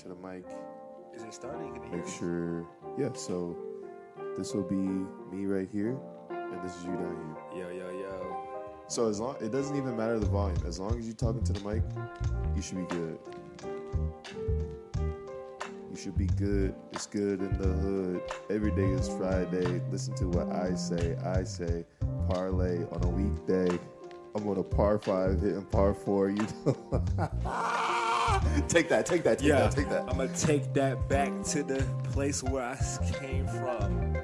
into the mic. Is it starting? Make sure. Yeah, so this will be me right here, and this is you down here. Yo. So as long it doesn't even matter the volume. As long as you're talking to the mic, you should be good. You should be good. It's good in the hood. Every day is Friday. Listen to what I say. I say parlay on a weekday. I'm on a par 5 hitting par 4. You know. Take that. I'm gonna take that back to the place where I came from.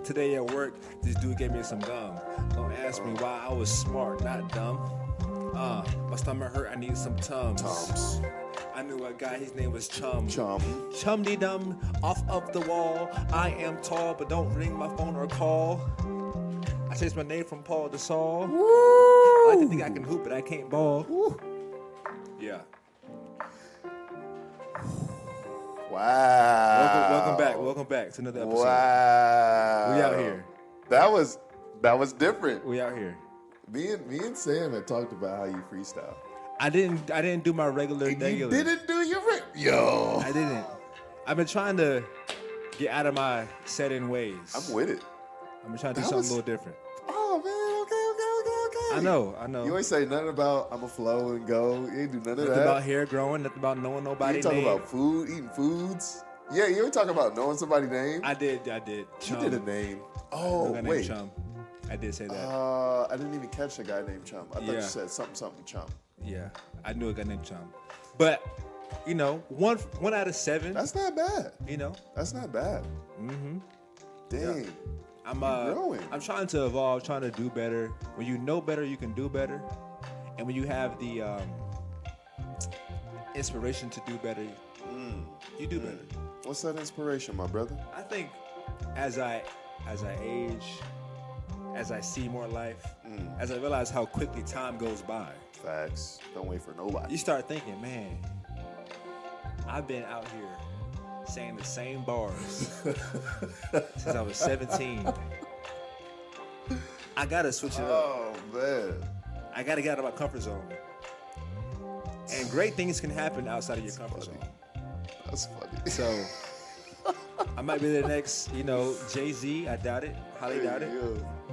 Today at work, this dude gave me some gum. Don't ask me why, I was smart, not dumb. My stomach hurt, I need some Tums. I knew a guy, his name was Chum. Chum-de-dum, off of the wall. I am tall, but don't ring my phone or call. I changed my name from Paul to Saul. Woo! I like to think I can hoop, but I can't ball. Woo! Yeah. Wow. Welcome back to another episode. Wow. We out here. That was different. We out here. Me and Sam had talked about how you freestyle. I didn't do my regular. You didn't do your Yo. I didn't. I've been trying to get out of my set-in ways. I'm with it. I've been trying to do something a little different. Oh man, okay. I know. You ain't say nothing about I'ma flow and go. You ain't do none of that. Nothing about hair growing. Nothing about knowing nobody's name. You talking about food, eating foods. Yeah, you ain't talking about knowing somebody's name. I did. Chum. You did a name. Oh wait. Chum. I did say that. I didn't even catch a guy named Chum. I thought you said something Chum. Yeah, I knew a guy named Chum. But, one out of 7. That's not bad. That's not bad. Mm-hmm. Dang. Yeah. I'm trying to evolve, trying to do better. When you know better, you can do better. And when you have the inspiration to do better, you do better. What's that inspiration, my brother? I think as I age, as I see more life, as I realize how quickly time goes by. Facts. Don't wait for nobody. You start thinking, man, I've been out here saying the same bars since I was 17. I gotta switch it up. Oh man. I gotta get out of my comfort zone. And great things can happen outside of your comfort zone. That's funny. So I might be the next, Jay-Z. I doubt it. Highly doubt it.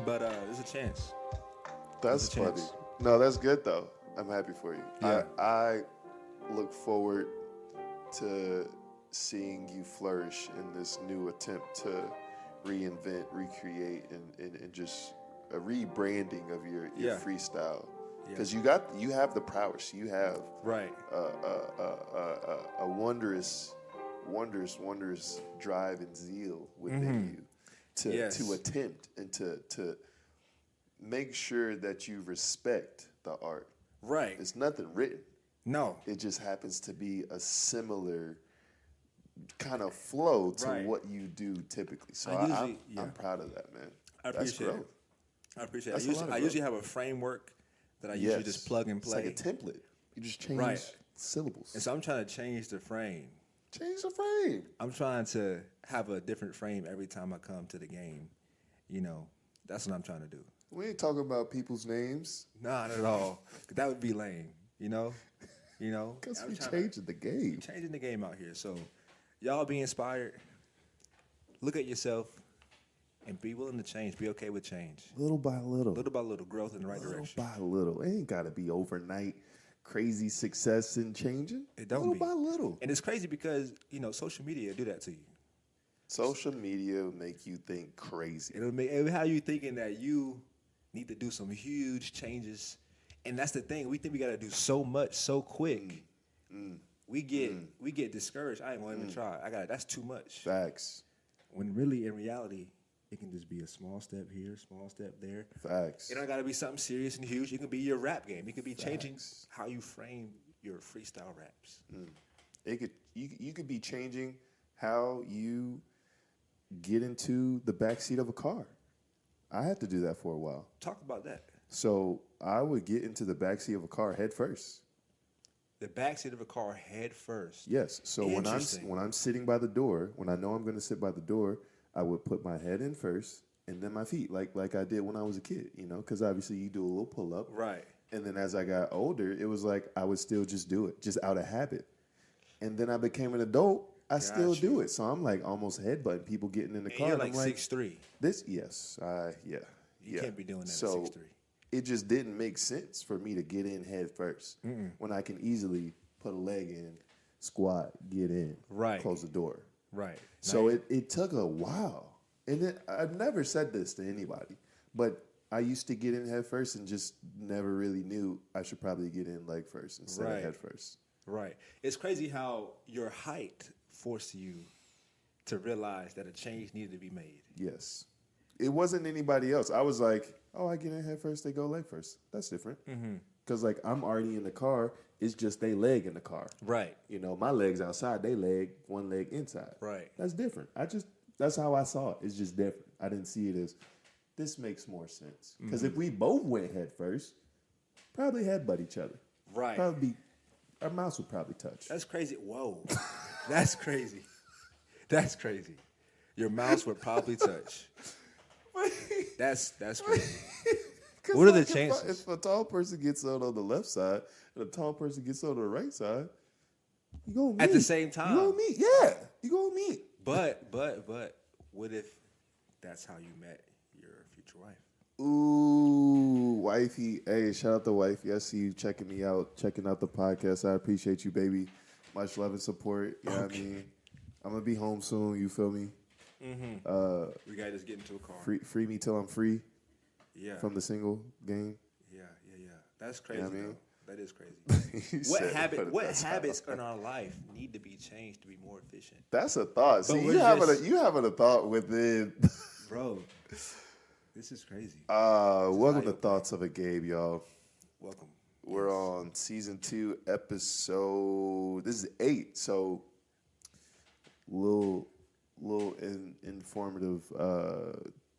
But there's a chance. That's funny. No, that's good though. I'm happy for you. Yeah. I look forward to seeing you flourish in this new attempt to reinvent, recreate, and just a rebranding of your freestyle. Because you have the prowess. You have a wondrous drive and zeal within you to attempt and to make sure that you respect the art. Right. It's nothing written. No. It just happens to be a similar kind of flow to what you do typically. So I'm proud of that, man. I appreciate it. I usually have a framework that I usually just plug and play. It's like a template. You just change syllables. And so I'm trying to change the frame. Change the frame. I'm trying to have a different frame every time I come to the game. That's what I'm trying to do. We ain't talking about people's names. Nah, not at all. That would be lame, Because we changing the game. Changing the game out here. So y'all be inspired. Look at yourself and be willing to change. Be okay with change. Little by little. Little by little. Growth in the right direction. Little by little. It ain't got to be overnight crazy success and changing. It don't little by little. And it's crazy because, social media do that to you. Social media will make you think crazy. It'll have you thinking that you need to do some huge changes. And that's the thing. We think we got to do so much so quick. We get discouraged. I ain't going to even try. That's too much. Facts. When really, in reality, it can just be a small step here, small step there. Facts. It don't got to be something serious and huge. It can be your rap game. It could be changing how you frame your freestyle raps. You could be changing how you get into the backseat of a car. I had to do that for a while. Talk about that. So I would get into the backseat of a car head first. The backseat of a car head first. Yes. So when I'm sitting by the door, when I know I'm going to sit by the door, I would put my head in first and then my feet, like I did when I was a kid, because obviously you do a little pull up. Right. And then as I got older, it was like I would still just do it, just out of habit. And then I became an adult. I still do it. So I'm like almost headbutting people getting in the car. You're like I'm 6'3". Yeah. You can't be doing that so at 6'3". It just didn't make sense for me to get in head first when I can easily put a leg in, squat, get in, close the door. Right. So it took a while. And I've never said this to anybody, but I used to get in head first and just never really knew I should probably get in leg first instead of head first. Right. It's crazy how your height forced you to realize that a change needed to be made. Yes. It wasn't anybody else. I was like, oh, I get in head first, they go leg first. That's different. Because, like, I'm already in the car. It's just they leg in the car. Right. You know, my leg's outside, they leg, one leg inside. Right. That's different. That's how I saw it. It's just different. I didn't see it as, this makes more sense. Because if we both went head first, probably headbutt each other. Right. Our mouths would probably touch. That's crazy. Whoa. That's crazy. That's crazy. Your mouths would probably touch. That's crazy. What are the chances? If a tall person gets on the left side and a tall person gets on the right side, you gonna meet. At the same time. You gonna meet. Yeah. You gonna meet. But what if that's how you met your future wife? Ooh, wifey. Hey, shout out to wifey. I see you checking me out, checking out the podcast. I appreciate you, baby. Much love and support. You know what I mean? I'm going to be home soon. You feel me? We got to just get into a car. Free me till I'm free. Yeah. From the single game. Yeah. That's crazy. You know what I mean? That is crazy. What habits in our life need to be changed to be more efficient? That's a thought. See, you having a thought within. Bro, this is crazy. Welcome to Thoughts of a Gabe, y'all. Welcome. We're on season 2, episode. This is 8. So, little informative,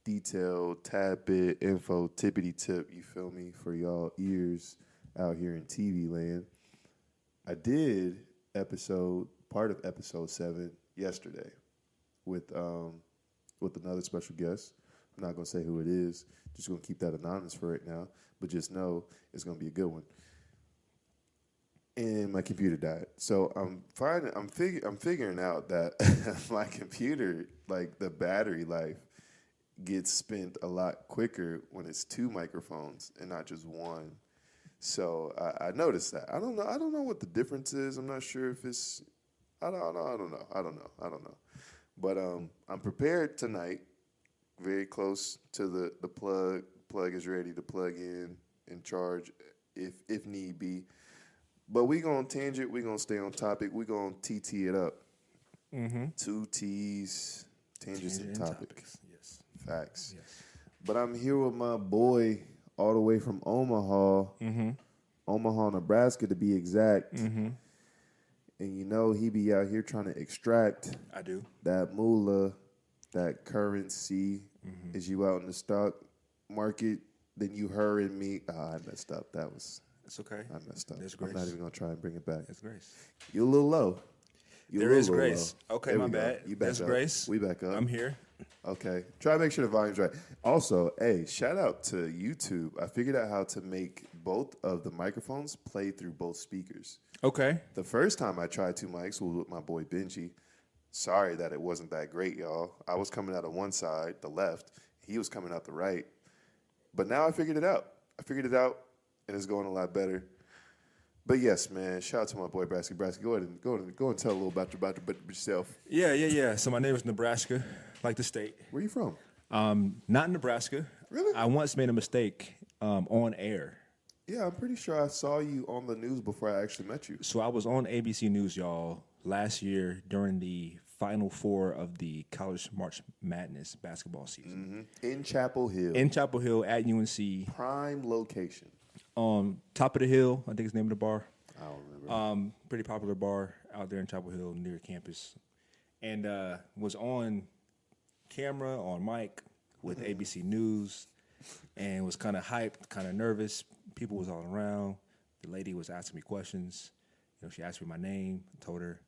detailed, tad bit info, tippity tip. You feel me, for y'all ears out here in TV land. I did part of episode 7 yesterday with another special guest. I'm not gonna say who it is. Just gonna keep that anonymous for right now. But just know it's gonna be a good one. And my computer died, so I'm figuring out that my computer, like the battery life, gets spent a lot quicker when it's 2 microphones and not just one. So I noticed that. I don't know what the difference is. I'm not sure if it's. I don't know. But I'm prepared tonight. Very close to the plug. Plug is ready to plug in and charge if need be. But we gonna tangent. We gonna stay on topic. We gonna TT it up. 2 T's, tangents and topics. Yes. Facts. Yes. But I'm here with my boy all the way from Omaha. Omaha, Nebraska to be exact. And you know he be out here trying to extract. I do. That moolah, that currency. Is you out in the stock market, then you hurrying me. I messed up. It's okay. I messed up. There's grace. I'm not even going to try and bring it back. There's grace. You're a little low. There is grace. Low. Okay, there my bad. You back There's up. grace. We back up. I'm here. Okay. Try to make sure the volume's right. Also, hey, shout out to YouTube. I figured out how to make both of the microphones play through both speakers. Okay. The first time I tried 2 mics was with my boy Benji. Sorry that it wasn't that great, y'all. I was coming out of one side, the left. He was coming out the right. But now I figured it out. And it's going a lot better. But yes, man, shout out to my boy Braski. Braski, go and tell a little about yourself. Yeah. So my name is Nebraska, like the state. Where you from? Not in Nebraska. Really? I once made a mistake on air. Yeah, I'm pretty sure I saw you on the news before I actually met you. So I was on ABC News, y'all, last year during the Final Four of the College March Madness basketball season. In Chapel Hill. In Chapel Hill at UNC. Prime location. Top of the Hill, I think is the name of the bar. I don't remember. Pretty popular bar out there in Chapel Hill near campus. And was on camera, on mic with ABC News, and was kind of hyped, kind of nervous. People was all around. The lady was asking me questions. She asked me my name, told her.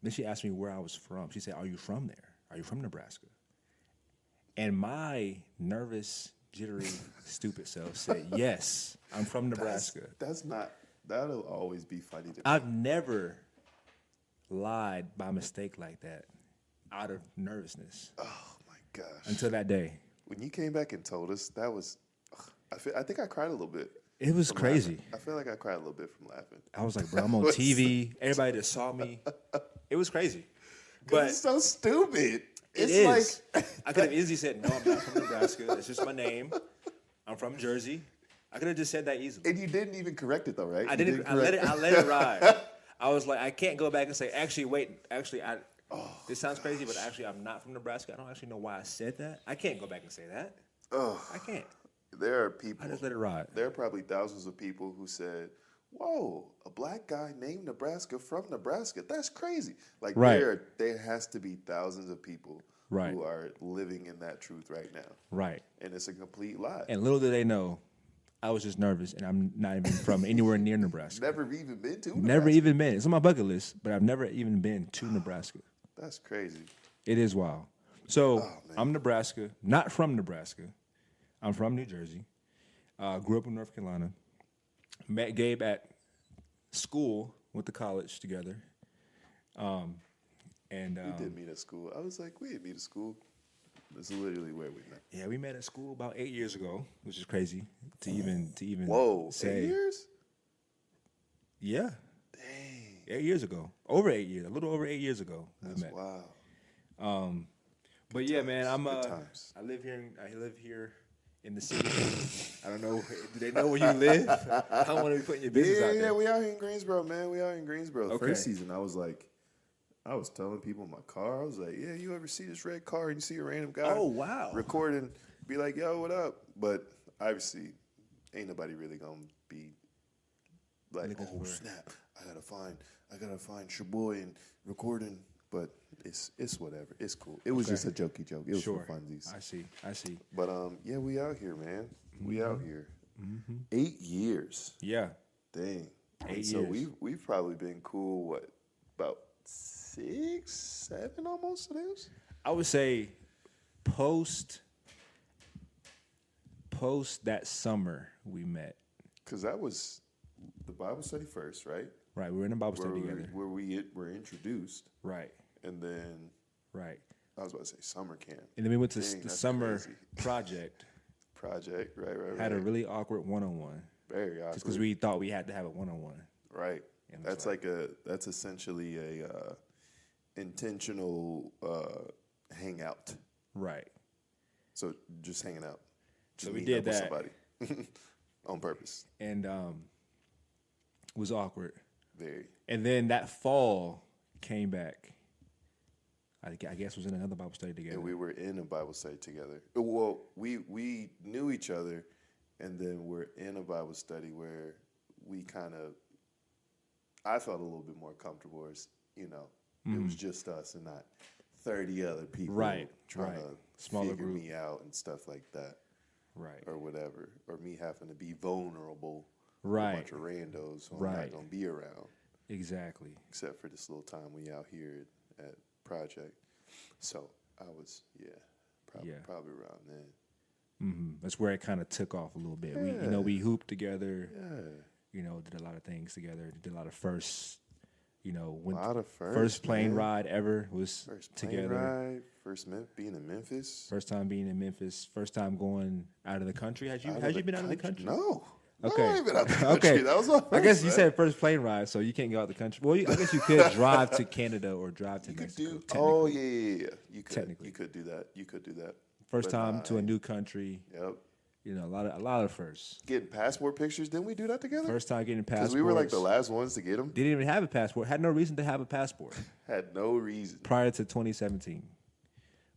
Then she asked me where I was from. She said, "Are you from there? Are you from Nebraska?" And my nervous jittery, stupid self said, yes, I'm from Nebraska. That'll always be funny to me. I've never lied by mistake like that out of nervousness. Oh, my gosh. Until that day. When you came back and told us, that was, I think I cried a little bit. It was crazy. Laughing. I feel like I cried a little bit from laughing. I was like, bro, I'm on TV. Everybody that saw me. It was crazy. But it's so stupid. It is. Like I could have easily said, no, I'm not from Nebraska. That's just my name. I'm from Jersey. I could have just said that easily. And you didn't even correct it though, right? I didn't. I let it ride. I was like, I can't go back and say, this sounds crazy, but actually, I'm not from Nebraska. I don't actually know why I said that. I can't go back and say that. I can't. There are people. I just let it ride. There are probably thousands of people who said, whoa, a black guy named Nebraska from Nebraska. That's crazy. Like there has to be thousands of people who are living in that truth right now. Right. And it's a complete lie. And little do they know, I was just nervous, and I'm not even from anywhere near Nebraska. Never even been to Nebraska? Never even been. It's on my bucket list, but I've never even been to Nebraska. That's crazy. It is wild. So I'm Nebraska, not from Nebraska. I'm from New Jersey. Grew up in North Carolina. Met Gabe at school, went to college together. We did meet at school. I was like, we didn't meet at school. That's literally where we met. Yeah, we met at school about 8 years ago, which is crazy to even Whoa, say. 8 years? Yeah. Dang. 8 years ago. Over 8 years. A little over 8 years ago. That's we met. wow. But good yeah, times, man, I live here in the city. I don't know. Do they know where you live? I don't want to be putting your business out there. Yeah, we out here in Greensboro, man. We out here in Greensboro. Okay. First season, I was telling people in my car, I was like, yeah, you ever see this red car and you see a random guy recording, be like, yo, what up? But obviously, ain't nobody really going to be like, oh, snap, I gotta find Shaboy and recording. But it's whatever. It's cool. It was just a jokey joke. It was for funsies. I see. But yeah, we out here, man. We out here. 8 years. Yeah. Dang. 8 years. So we've probably been cool, about 6, 7 almost of those? I would say post that summer we met. Because that was the Bible study first, right? Right, we were in a Bible study together. Where we were introduced. Right. And then... Right. I was about to say summer camp. And then we went to the summer project. Right. Had a really awkward one-on-one. Very awkward. Just because we thought we had to have a one-on-one. Right. That's essentially a intentional hangout. Right. So just hanging out. Just so we did that. With somebody on purpose. And it was awkward. Very. And then that fall came back. I guess was in another Bible study together. And we were in a Bible study together. Well, we knew each other, and then we're in a Bible study where we I felt a little bit more comfortable as, it was just us and not 30 other people trying to figure me out and stuff like that. Right. Or whatever. Or me having to be vulnerable right. with a bunch of randos who I'm not going to be around. Exactly. Except for this little time we out here at Project. So I was, probably around then. Mm-hmm. That's where it kind of took off a little bit. Yeah. We hooped together. Yeah. Did a lot of things together. Did a lot of firsts. First plane ride ever was first together. Ride, first being in Memphis. First time being in Memphis. First time going out of the country. Had you been out of the country? No. Okay. No, I ain't been out the country. Okay. That was my first, I guess you said first plane ride, so you can't go out the country. Well, I guess you could drive to Canada or drive to Mexico. Yeah. You could. Technically. You could do that. First time to a new country. Yep. A lot of firsts. Getting passport pictures, didn't we do that together? First time getting passports. Because we were like the last ones to get them. Didn't even have a passport. Had no reason to have a passport. Had no reason. Prior to 2017.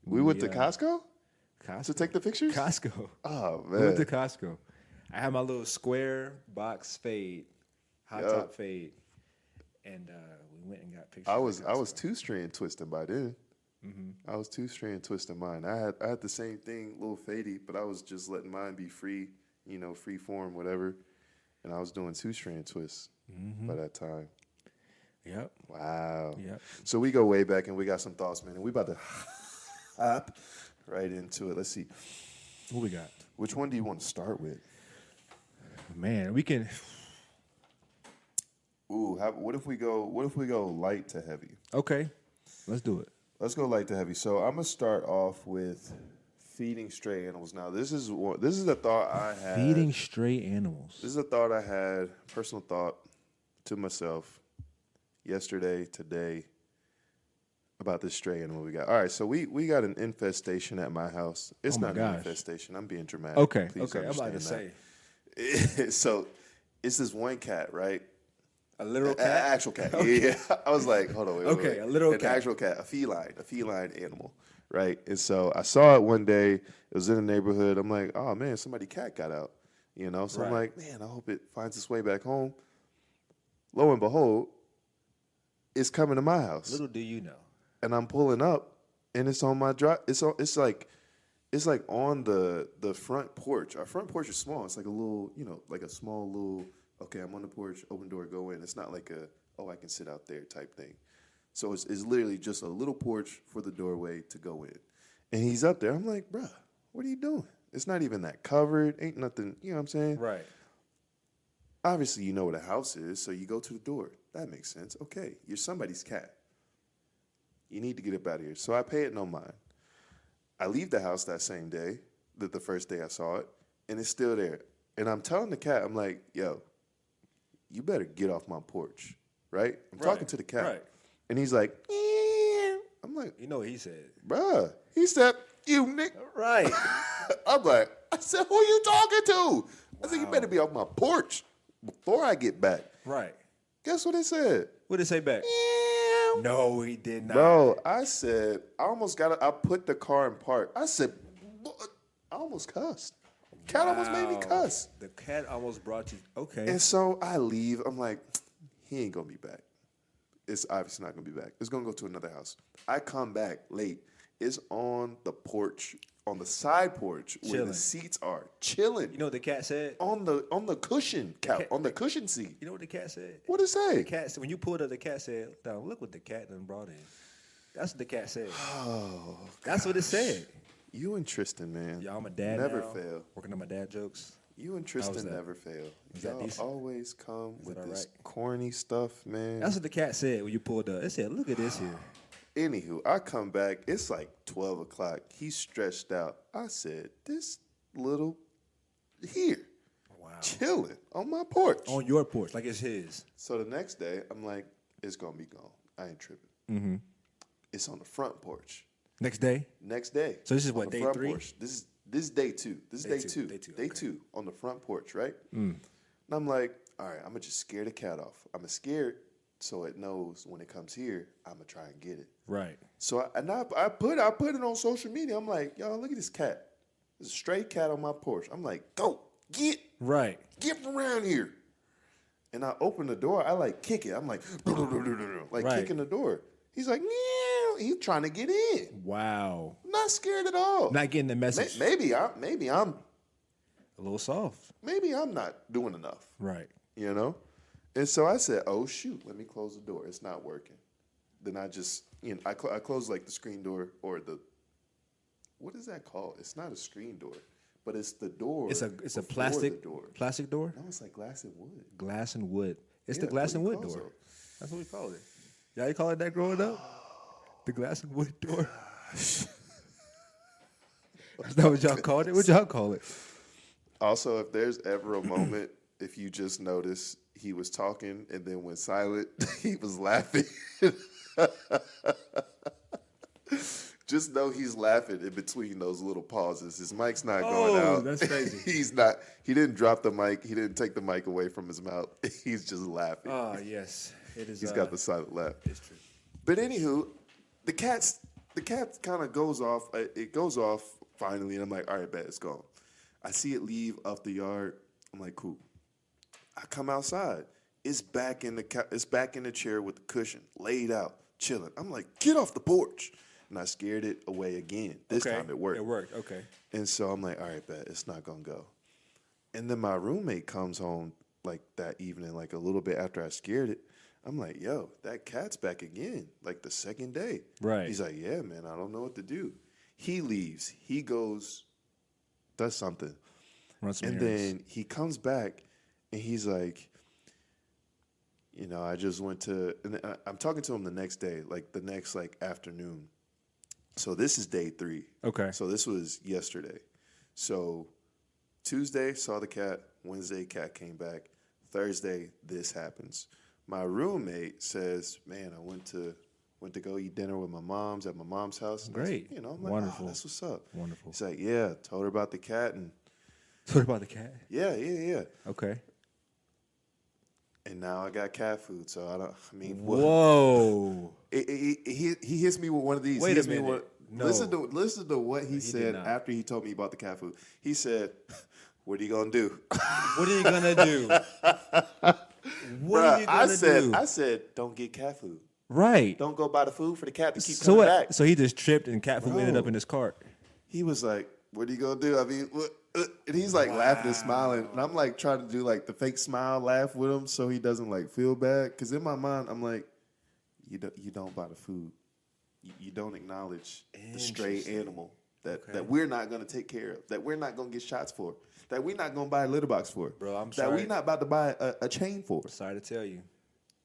We went to Costco? To take the pictures? Costco. Oh, man. We went to Costco. I had my little square box fade, hot top fade, and we went and got pictures. I was 2-strand twisting by then. Mm-hmm. I was 2-strand twisting mine. I had the same thing, little fadey, but I was just letting mine be free, free form, whatever. And I was doing 2-strand twists by that time. Yep. Wow. Yep. So we go way back, and we got some thoughts, man. And we about to hop right into it. Let's see. What we got? Which one do you want to start with? Man, we can. Ooh, what if we go light to heavy? Okay, let's do it. Let's go light to heavy. So I'm gonna start off with feeding stray animals. Now this is a thought I had. Feeding stray animals. This is a thought I had, personal thought to myself yesterday, today, about this stray animal we got. All right, so we got an infestation at my house. It's not an infestation. I'm being dramatic. Okay, Please I'm about to say. So it's this one cat, right? A literal cat? An actual cat. Okay. Yeah. I was like, hold on. Wait. A literal cat. An actual cat, a feline animal, right? And so I saw it one day. It was in the neighborhood. I'm like, oh, man, somebody's cat got out, you know? So I'm like, man, I hope it finds its way back home. Lo and behold, it's coming to my house. Little do you know. And I'm pulling up, and it's on my drive. It's like on the front porch. Our front porch is small. It's like a little, like a small little, okay, I'm on the porch, open door, go in. It's not like I can sit out there type thing. So it's literally just a little porch for the doorway to go in. And he's up there. I'm like, bruh, what are you doing? It's not even that covered. Ain't nothing, you know what I'm saying? Right. Obviously, you know where the house is, so you go to the door. That makes sense. Okay, you're somebody's cat. You need to get up out of here. So I pay it no mind. I leave the house that same day, the first day I saw it, and it's still there. And I'm telling the cat, I'm like, yo, you better get off my porch, right? I'm talking to the cat. Right. And he's like, I'm like, you know what he said? Bruh, he said, you nigga. Right. I said, who you talking to? I said, you better be off my porch before I get back. Right. Guess what it said? What did it say back? No, he did not. Bro, I said, I put the car in park. I said, I almost cussed. Cat almost made me cuss. The cat almost brought you, okay. And so I leave. I'm like, he ain't going to be back. It's obviously not going to be back. It's going to go to another house. I come back late. It's on the porch, on the side porch where the seats are, chilling. You know what the cat said? On the cushion, on the cushion seat. You know what the cat said? What did it say? The cat said, when you pulled up, the cat said, now look what the cat done brought in. That's what the cat said. Oh, that's what it said. You and Tristan, man. Y'all, I'm a dad never now, fail. Working on my dad jokes. You and Tristan never fail. Y'all always come with this right? corny stuff, man. That's what the cat said when you pulled up. It said, look at this here. Anywho, I come back. It's like 12 o'clock. He's stretched out. I said, this little here, chilling on my porch. On your porch, like it's his. So the next day, I'm like, it's going to be gone. I ain't tripping. Mm-hmm. It's on the front porch. Next day? Next day. So this is what, day 3? Porch. This is day 2. This is day 2. Day 2 on the front porch, right? Mm. And I'm like, all right, I'm going to just scare the cat off. I'm going to scare it so it knows when it comes here, I'm going to try and get it. Right. So I put it on social media. I'm like, y'all, look at this cat. There's a stray cat on my porch. I'm like, go, get. Right. Get around here. And I open the door. I like kick it. I'm like, kicking the door. He's like, meow. He's trying to get in. Wow. Not scared at all. Not getting the message. Maybe I'm a little soft. Maybe I'm not doing enough. Right. You know? And so I said, oh, shoot, let me close the door. It's not working. Then I just, I close like the screen door or what is that called? It's not a screen door, but it's the door. It's a plastic door. Plastic door? No, it's like glass and wood. Glass and wood. It's the glass and wood door. That's what we call it. Y'all call it that growing up? The glass and wood door. Is that what y'all called it? What y'all call it? Also, if there's ever a moment, if you just notice he was talking and then went silent, he was laughing. Just know he's laughing in between those little pauses. His mic's not going out. That's crazy. He didn't drop the mic. He didn't take the mic away from his mouth. He's just laughing. Oh, yes. It is. He's got the silent laugh. It's true. But anywho, the cat kind of goes off. It goes off finally, and I'm like, all right, bet, it's gone. I see it leave off the yard. I'm like, cool. I come outside. It's back in the chair with the cushion, laid out, chilling. I'm like, get off the porch. And I scared it away again. This time it worked. It worked, okay. And so I'm like, all right, bet, it's not going to go. And then my roommate comes home like that evening, like a little bit after I scared it. I'm like, yo, that cat's back again, like the second day. Right. He's like, yeah, man, I don't know what to do. He leaves. He goes does something. Run some And errands. then he comes back and he's like, I just went to, and I'm talking to him the next day, like the next afternoon. So this is day 3. Okay. So this was yesterday. So Tuesday, saw the cat. Wednesday, cat came back. Thursday, this happens. My roommate says, man, I went to go eat dinner with my mom's at my mom's house. Great. I'm like, wonderful. Oh, that's what's up. Wonderful. He's like, yeah, told her about the cat. And What about the cat? yeah. Okay. And now I got cat food. So Whoa. He hits me with one of these. Wait He hits a me minute. with- No. Listen to what he did said not. after he told me about the cat food. He said, what are you going to do? What are you gonna do? What are you gonna do? I said, don't get cat food. Right. Don't go buy the food for the cat to keep So coming what? back. So he just tripped and cat food ended Bro. up in his cart. He was like, what are you going to do? I mean, what? And he's like laughing and smiling. And I'm like trying to do like the fake smile laugh with him so he doesn't like feel bad. Because in my mind, I'm like, you don't buy the food. You don't acknowledge the stray animal that we're not going to take care of, that we're not going to get shots for, that we're not going to buy a litter box for. Bro, I'm that sorry. we're not about to buy a chain for. Sorry to tell you,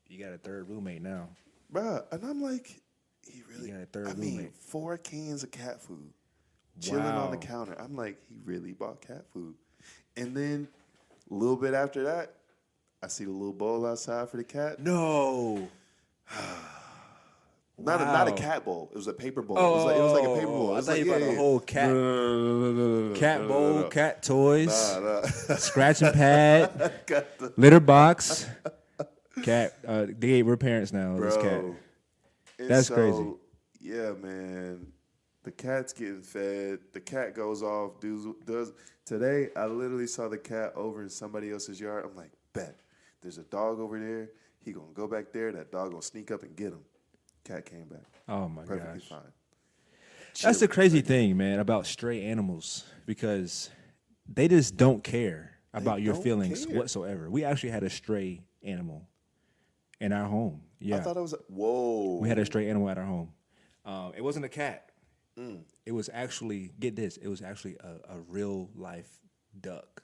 you got a third roommate now. Bruh, and I'm like, he really, got a third I mean, roommate. 4 cans of cat food chilling on the Wow. counter. I'm like, he really bought cat food. And then a little bit after that, I see the little bowl outside for the cat. No. Not Wow. a cat bowl. It was a paper bowl. It was like a paper bowl. It I was thought like, you bought a whole cat cat bowl, cat toys, scratching pad, Got the litter box, cat. We're parents now. This cat. bro. And That's so, crazy. Yeah, man. The cat's getting fed. The cat goes off. Does today? I literally saw the cat over in somebody else's yard. I'm like, bet. There's a dog over there. He gonna go back there. That dog gonna sneak up and get him. Cat came back. Oh my Perfectly gosh. fine. That's the Chilling. crazy thing, man, about stray animals because they just don't care about your don't feelings care. whatsoever. We actually had a stray animal in our home. Yeah. I thought it was. Whoa. We had a stray animal at our home. It wasn't a cat. It was actually, get this, it was actually a real life duck.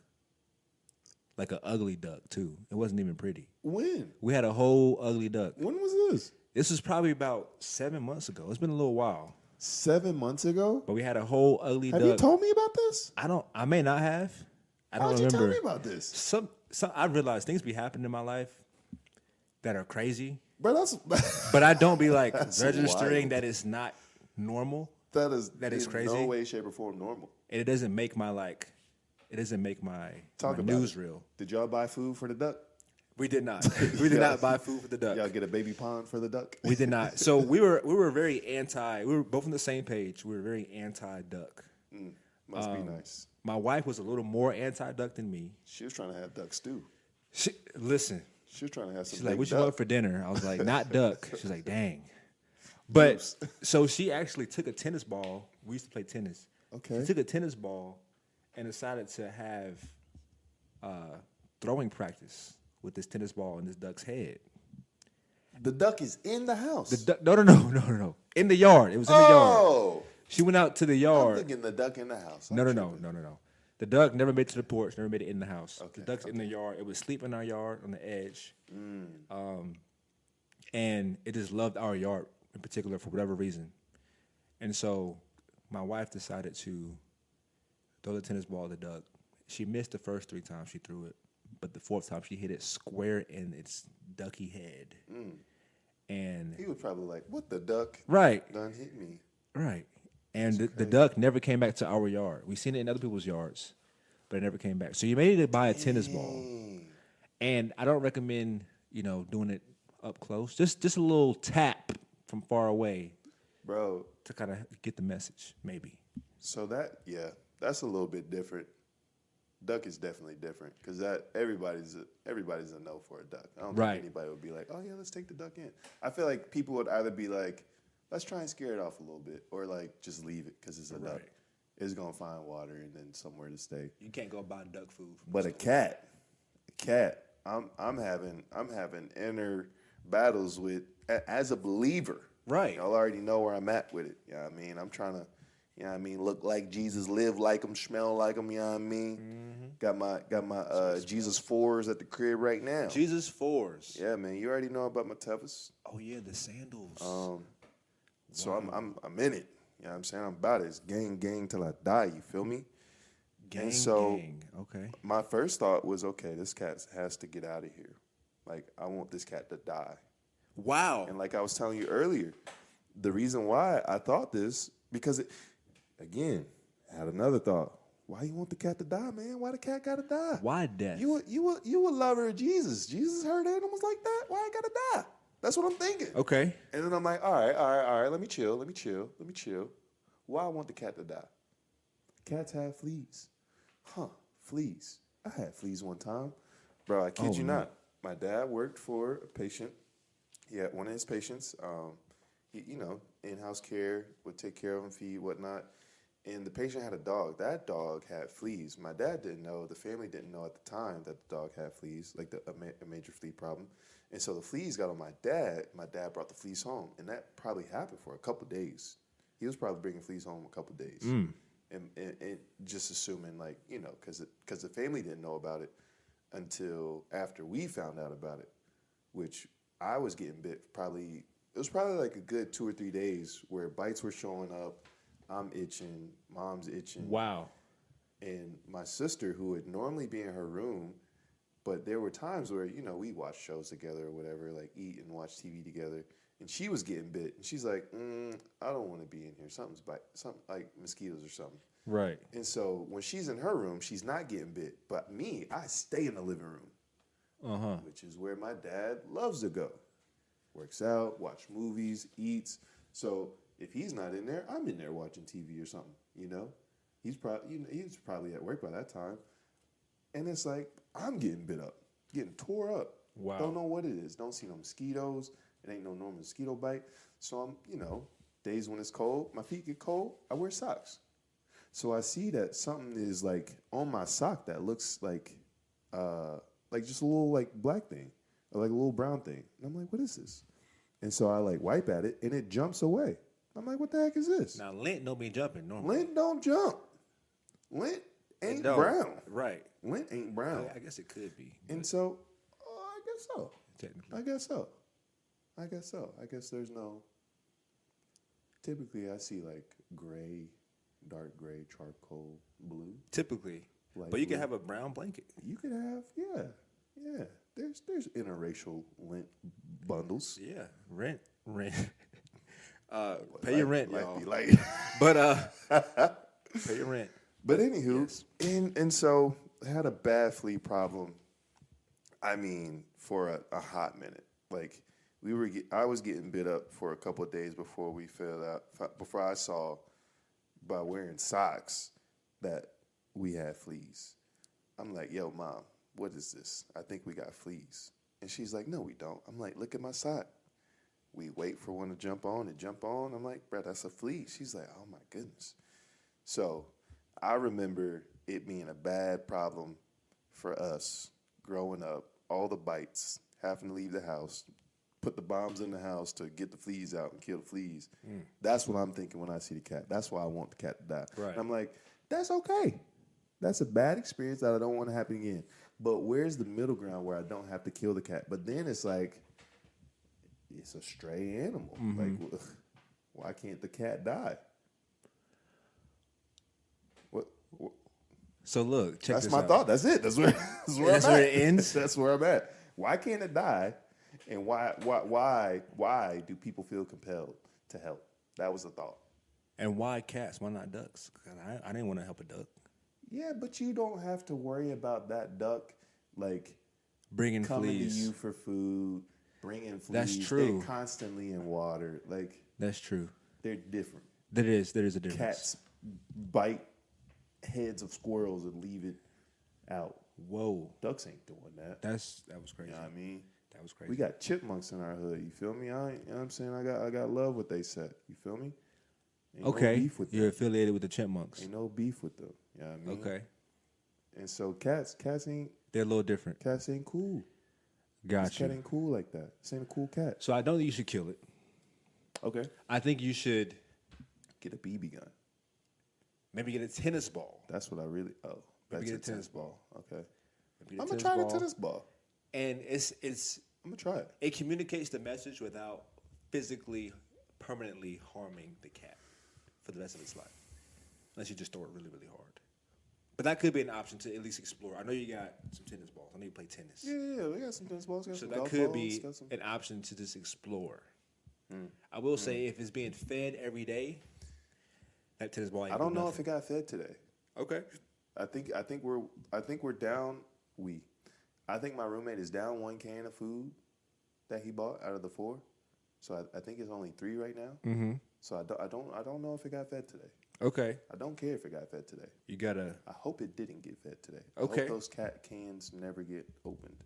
Like an ugly duck, too. It wasn't even pretty. When? We had a whole ugly duck. When was this? This was probably about 7 months ago. It's been a little while. 7 months ago. But we had a whole ugly Have duck. you told me about this? I may not have. I don't Why'd you remember. tell me about this, Some I realized things be happening in my life that are crazy. bro? That's But I don't be like That's registering wild. that it's not normal. that is is in crazy. no way, shape, or form normal. And it doesn't make my Talk my about news it. reel. Did y'all buy food for the duck? We did not. We did not buy food for the duck. Y'all get a baby pond for the duck? We did not. So we were very anti. We were both on the same page. We were very anti duck. Must be nice. My wife was a little more anti duck than me. She was trying to have duck stew. Listen, She was trying to have some. she's like, big "What you duck. want for dinner?" I was like, "Not duck." She's like, "Dang." But so she actually took a tennis ball. We used to play tennis. Okay. She took a tennis ball and decided to have throwing practice with this tennis ball in this duck's head. The duck is in the house. No. In the yard. It was in the yard. Oh, She went out to the I'm yard. thinking the duck in the house. No. The duck never made it to the porch, never made it in the house. Okay, The duck's in the yard. It would sleep in our yard on the edge. And it just loved our yard in particular for whatever reason. And so my wife decided to throw the tennis ball at the duck. She missed the first 3 times she threw it, but the 4th time she hit it square in its ducky head. And He was probably like, "What the duck right. done hit me?" Right. And the duck never came back to our yard. We seen it in other people's yards, but it never came back. So you made it to buy a tennis ball. And I don't recommend, doing it up close. Just a little tap from far away Bro, to kind of get the message, maybe. so that's a little bit different. Duck is definitely different because that everybody's a no for a duck. I don't Right. think anybody would be like, "Oh yeah, let's take the duck in." I feel like people would either be like, "Let's try and scare it off a little bit," or like just leave it because it's a duck. Right. It's gonna find water and then somewhere to stay. You can't go buy duck food. But a cat, I'm having inner battles with as a believer. Right. Y'all already know where I'm at with it. Yeah, I mean, I'm trying to, You know what I mean? Look like Jesus, live like him, smell like him. You know what I mean? Got my Jesus 4s at the crib right now. Jesus 4s. Yeah, man. You already know about my Tevas. Oh yeah, the sandals. So I'm in it. You know what I'm saying? I'm about it. It's gang till I die. You feel me? Gang. Okay. My first thought was, okay, this cat has to get out of here. Like, I want this cat to die. Wow. And like I was telling you earlier, the reason why I thought this, because again, I had another thought. Why you want the cat to die, man? Why the cat gotta die? Why death? You a lover of Jesus. Jesus hurt animals like that. Why I gotta die? That's what I'm thinking. Okay. And then I'm like, all right. Let me chill. Why I want the cat to die? Cats have fleas. Huh, fleas. I had fleas one time. Bro, I kid you not. My dad worked for a patient. He had one of his patients, in-house care, would take care of him, feed, whatnot. And the patient had a dog. That dog had fleas. My dad didn't know. The family didn't know at the time that the dog had fleas, like a major flea problem. And so the fleas got on my dad. My dad brought the fleas home. And that probably happened for a couple days. He was probably bringing fleas home a couple days. And just assuming, like, because the family didn't know about it until after we found out about it, which I was getting bit it was probably like a good 2 or 3 days where bites were showing up. I'm itching, mom's itching. Wow. And my sister, who would normally be in her room, but there were times where, we watch shows together or whatever, like eat and watch TV together, and she was getting bit. And she's like, I don't want to be in here. Something like mosquitoes or something. Right. And so when she's in her room, she's not getting bit. But me, I stay in the living room, which is where my dad loves to go. Works out, watch movies, eats. So if he's not in there, I'm in there watching TV or something, He's probably at work by that time. And it's like, I'm getting bit up, getting tore up. Wow. Don't know what it is. Don't see no mosquitoes. It ain't no normal mosquito bite. So I'm, days when it's cold, my feet get cold, I wear socks. So I see that something is like on my sock that looks like just a little like black thing or like a little brown thing. And I'm like, what is this? And so I like wipe at it and it jumps away. I'm like, what the heck is this? Now lint don't be jumping normally. Lint don't jump. Lint ain't brown. Right. Lint ain't brown. I guess it could be. And so, I guess so. Technically. I guess so. I guess there's no. Typically, I see like gray, dark gray, charcoal, blue. Typically. But you can have a brown blanket. You could have, yeah. There's interracial lint bundles. Yeah, rent. Pay your rent, y'all. Be light. But pay your rent. But anywho, yes. and so I had a bad flea problem. I mean, for a hot minute. Like I was getting bit up for a couple of days before we found out. Before I saw by wearing socks that we had fleas. I'm like, yo, Mom, what is this? I think we got fleas. And she's like, no, we don't. I'm like, look at my sock. We wait for one to jump on and jump on. I'm like, bro, that's a flea. She's like, oh my goodness. So I remember it being a bad problem for us growing up. All the bites, having to leave the house, put the bombs in the house to get the fleas out and kill the fleas. That's what I'm thinking when I see the cat. That's why I want the cat to die. Right. And I'm like, that's okay. That's a bad experience that I don't want to happen again. But where's the middle ground where I don't have to kill the cat? But then it's like, it's a stray animal. Like, why can't the cat die? What? So look, check That's this my out. thought. That's it. That's where it ends? That's where I'm at. Why can't it die? And why do people feel compelled to help? That was the thought. And why cats? Why not ducks? 'Cause I didn't want to help a duck. Yeah, but you don't have to worry about that duck like Bringing coming fleas. to you for food, bringing fleas. That's true. They're constantly in water. Like, That's true. they're different. There is a difference. Cats bite heads of squirrels and leave it out. Whoa. Ducks ain't doing that. That was crazy. You know what I mean? That was crazy. We got chipmunks in our hood. You feel me? You know what I'm saying? I got love what they said. You feel me? Ain't okay. No beef with You're them. affiliated with the chipmunks. Ain't no beef with them. You know what I mean? Okay. And so cats ain't They're a little different. cool. This Gotcha. cat ain't cool like that. This ain't a cool cat. So I don't think you should kill it. Okay. I think you should Get a BB gun. Maybe get a tennis ball. That's what I really. Oh, Maybe that's get a tennis ball. Okay. Maybe get a I'm gonna tennis try ball. the tennis ball. And I'm gonna try it. It communicates the message without physically, permanently harming the cat for the rest of its life, unless you just throw it really, really hard. But that could be an option to at least explore. I know you got some tennis balls. I know you play tennis. Yeah, we got some tennis balls. Got So some that golf could balls, be got some... an option to just explore. I will say if it's being fed every day, that tennis ball ain't I don't do know if nothing. it got fed today. Okay. I think we're down. I think my roommate is down 1 can of food that he bought out of the 4. So I think it's only 3 right now. Mm-hmm. So I don't know if it got fed today. Okay. I don't care if it got fed today. You gotta. I hope it didn't get fed today. Okay. I hope those cat cans never get opened.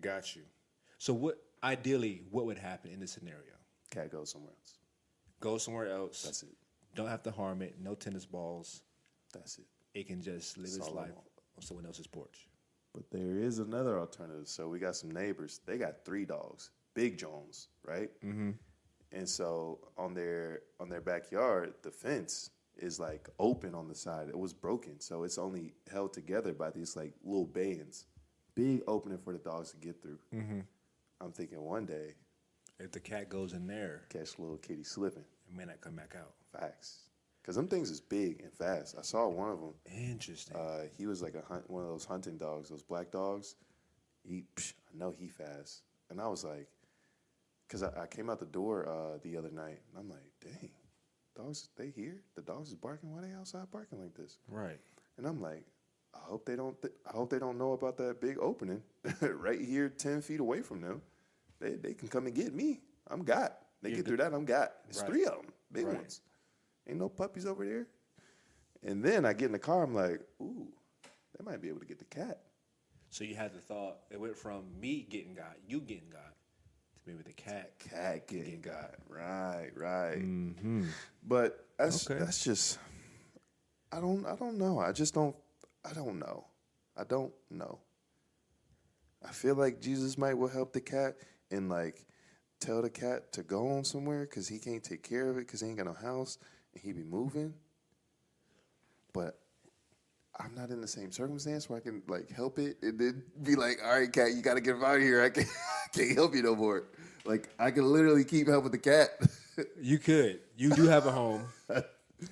Got you. So what would happen in this scenario? Cat goes somewhere else. Go somewhere else. That's it. Don't have to harm it. No tennis balls. That's it. It can just live its That's all I life want. on someone else's porch. But there is another alternative. So we got some neighbors. They got 3 dogs, big Jones, right? Mm-hmm. And so on their backyard, the fence is like open on the side. It was broken, so it's only held together by these like little bands. Big opening for the dogs to get through. Mm-hmm. I'm thinking one day, If the cat goes in there, catch little kitty slipping. it may not come back out. Facts. Because them things is big and fast. I saw one of them. Interesting. He was like one of those hunting dogs, those black dogs. I know he fast. And I was like, because I came out the door the other night, and I'm like, dang, dogs, they here? The dogs is barking? Why they outside barking like this? Right. And I'm like, I hope they don't know about that big opening right here 10 feet away from them. They can come and get me. I'm got. They get through that, I'm got. There's Right. 3 of them, big Right. ones. Ain't no puppies over there. And then I get in the car, I'm like, ooh, they might be able to get the cat. So you had the thought, it went from me getting got, you getting got, to maybe the cat. Cat getting got. Right. Mm-hmm. But that's Okay. just, I don't know. I don't know. I feel like Jesus will help the cat and like tell the cat to go on somewhere because he can't take care of it because he ain't got no house and he be moving. But I'm not in the same circumstance where I can like help it and then be like, all right, cat, you got to get out of here. I can't help you no more. Like I can literally keep helping the cat. You could. You do have a home, and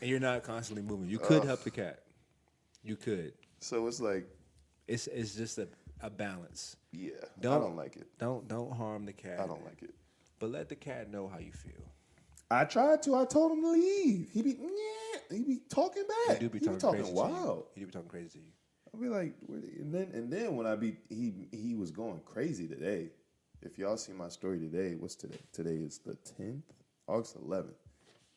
you're not constantly moving. You could help the cat. You could. So it's like, It's just a balance. yeah, I don't like it. Don't harm the cat. I don't like it. But let the cat know how you feel. I tried to. I told him to leave. He be talking back. He do be He talking crazy wild. to you. He do be talking crazy to you. I'll be like, and then when he was going crazy today. If y'all see my story today, what's today? Today is the 10th, August 11th.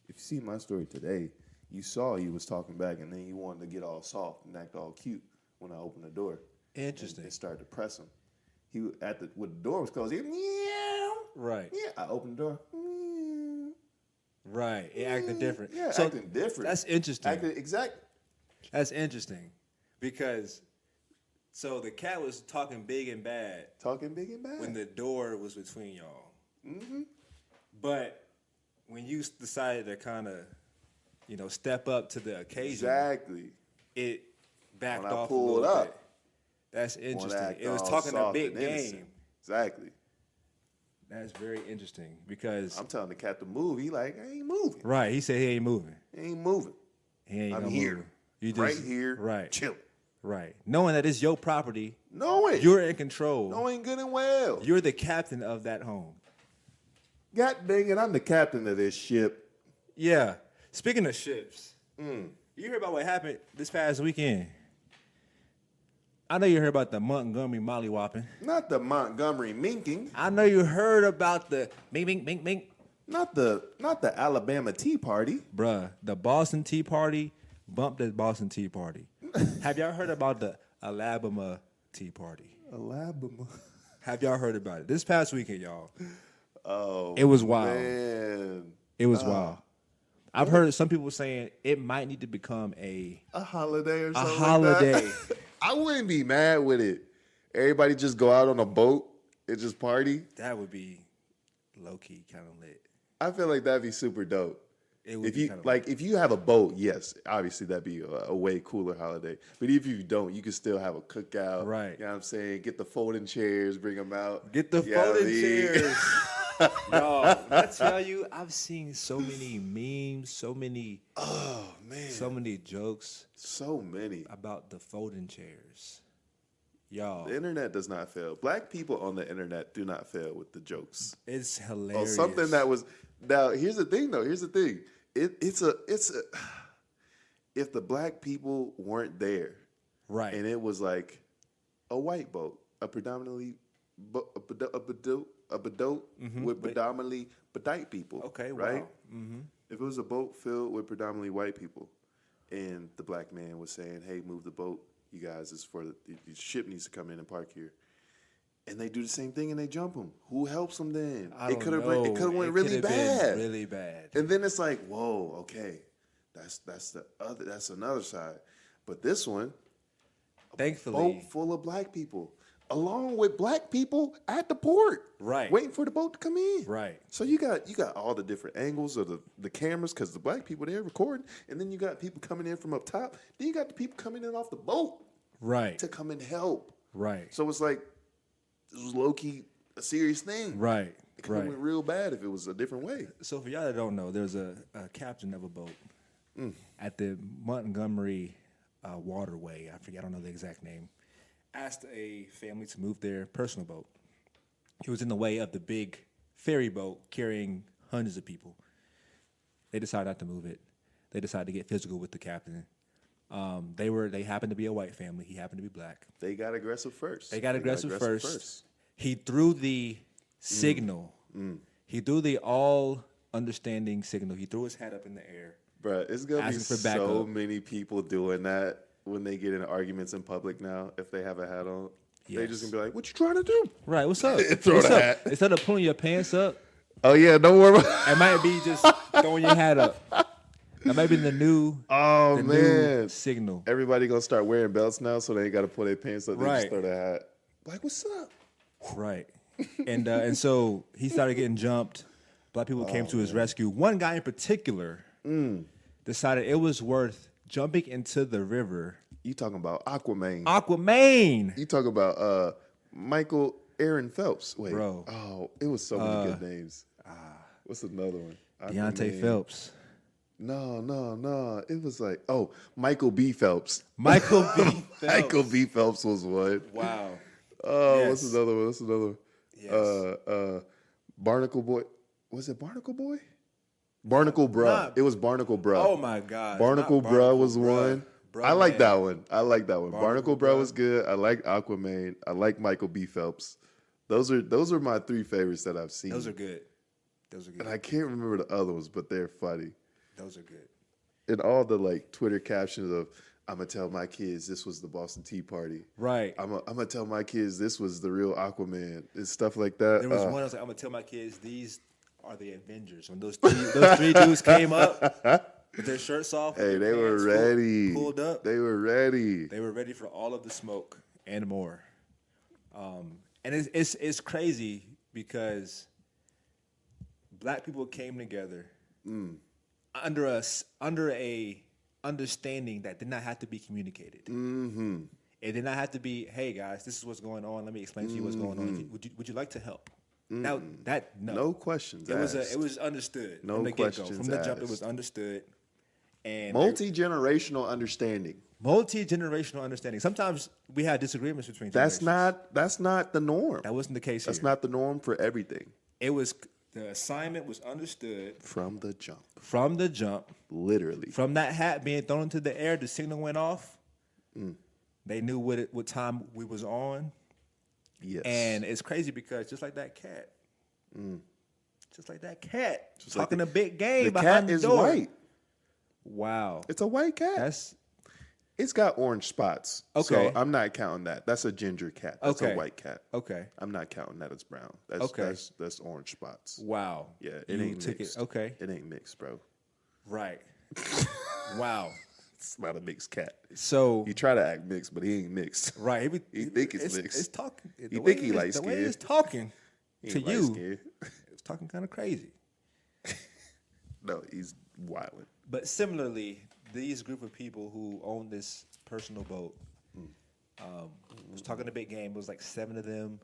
If you see my story today, you saw he was talking back, and then he wanted to get all soft and act all cute when I opened the door. Interesting. And started to press him. He when the door was closed, he meow. Right. Yeah, I opened the door. Meow. Right. It acted different. Yeah, so acting different. That's interesting. Exactly. That's interesting because so the cat was talking big and bad Talking big and bad. when the door was between y'all. Mm-hmm. But when you decided to kind of, step up to the occasion, Exactly. it backed When I off pulled a little up. bit. That's interesting. act It was all talking a soft big and game. innocent. Exactly. That's very interesting because I'm telling the cat to move. He like, I ain't moving. right, he said he ain't moving. He ain't moving. He ain't I'm gonna here. move. You just, Right here. Right. Chilling. Right. Knowing that it's your property, Knowing. you're in control. Knowing good and well. You're the captain of that home. God dang it, I'm the captain of this ship. Yeah. Speaking of ships, you heard about what happened this past weekend? I know you heard about the Montgomery mollywhopping. Not the Montgomery minking. I know you heard about the mink, mink, mink, mink. Not the Alabama Tea Party. Bruh, the Boston Tea Party bumped the Boston Tea Party. Have y'all heard about the Alabama Tea Party? Alabama. Have y'all heard about it? This past weekend, y'all. Oh, It was wild. man. It was wild. I've heard some people saying it might need to become a holiday or something holiday. like that. I wouldn't be mad with it. Everybody just go out on a boat and just party. That would be low-key kind of lit. I feel like that'd be super dope. It would If be you kinda like, if you have a boat, yes, obviously that'd be a way cooler holiday. But if you don't, you can still have a cookout. Right. You know what I'm saying? Get the folding chairs, bring them out. Get the You know what I folding mean? chairs. Y'all, when I tell you, I've seen so many memes, so many jokes So many. about the folding chairs. Y'all, The internet does not fail. Black people on the internet do not fail with the jokes. it's Oh, hilarious. something that was now. Here's the thing, though. Here's the thing. It's a. If the black people weren't there, right. and it was like a white boat, a predominantly a boat with predominantly Badite people. Okay, right? wow. Mm-hmm. If it was a boat filled with predominantly white people, and the black man was saying, "Hey, move the boat, you guys. It's for the ship needs to come in and park here," and they do the same thing and they jump them. Who helps them then? It could have went really bad. Really bad. And then it's like, whoa, okay, that's another side. But this one, Thankfully, boat full of black people, along with black people at the port, Right. waiting for the boat to come in. Right. So you got all the different angles of the cameras because the black people there recording, and then you got people coming in from up top. Then you got the people coming in off the boat Right. to come and help. Right. So it's like this was low key a serious thing. Right. It could have went real bad if it was a different way. So for y'all that don't know, there's a captain of a boat at the Montgomery waterway. I don't know the exact name. Asked a family to move their personal boat. He was in the way of the big ferry boat carrying hundreds of people. They decided not to move it. They decided to get physical with the captain. They happened to be a white family. He happened to be black. They got aggressive first. They got aggressive first. He threw the signal. He threw the all-understanding signal. He threw his hat up in the air. Bruh, it's going to be Asking for so backup. many people doing that when they get in arguments in public now, if they have a hat on. They Yes. just going to be like, what you trying to do? Right, what's up? Throw What's the up? hat. Instead of pulling your pants up, Oh, yeah, don't worry about it might be just throwing your hat up. That might be the new, Oh, new man. signal. Everybody going to start wearing belts now, so they ain't got to pull their pants up. They Right. just throw the hat. Like, what's up? Right. And so he started getting jumped. Black people came to his rescue. One guy in particular decided it was worth jumping into the river. You talking about Aquaman. Aquaman. You talking about Michael Aaron Phelps. Wait. Bro. Oh, it was so many good names. What's another one? Deontay Aquaman. Phelps. No. It was like, Michael B. Phelps. Michael B. Phelps. Michael B. Phelps was one. Wow. Oh, Yes. what's another one? Yes. Barnacle Boy. Was it Barnacle Boy? Barnacle Bruh. Not- It was Barnacle Bruh. Oh my God. Barnacle Not Bruh was Bruh. one. Bruh, I like man. that one. Barnacle Barnacle Bruh Bruh. was good. I like Aquaman. I like Michael B. Phelps. Those are my three favorites that I've seen. Those are good. And I can't remember the other ones, but they're funny. Those are good. And all the like Twitter captions of I'm gonna tell my kids this was the Boston Tea Party. Right. I'm gonna tell my kids this was the real Aquaman and stuff like that. There was one I was like, I'm gonna tell my kids these are the Avengers. When those three dudes came up with their shirts off, Hey, with they their were pants ready. pulled up. They were ready. They were ready for all of the smoke and more. And it's crazy because black people came together under a understanding that did not have to be communicated. Mm-hmm. It did not have to be, hey guys, this is what's going on. Let me explain to you what's going on. Would you like to help? Now No questions It asked. was understood No from the get go. questions From the jump, it asked. was understood. And Multi-generational understanding. multi-generational understanding. Sometimes we had disagreements between That's generations. not the norm. That wasn't the case That's here. not the norm for everything. It was the assignment was understood From the jump. from the jump. Literally. From that hat being thrown into the air, the signal went off. They knew what time we was on. Yes. And it's crazy because just like that cat, Just talking like a big game the behind cat the is door. white. Wow, It's a white cat. It's got orange spots. Okay. So I'm not counting that. That's a ginger cat. That's Okay. a white cat. okay. I'm not counting that as brown. Okay. That's orange spots. Wow. Yeah, it You ain't took mixed. it. Okay. It ain't mixed, bro. Right. Wow. It's not a mixed cat. So He try to act mixed, but he ain't mixed. right, He think it's mixed. It's talking. He think he light The way skinned. it's talking He to ain't you, light-skinned. it's talking kind of crazy. No, he's wilding. But similarly, these group of people who own this personal boat was talking a big game. It was like 7 of them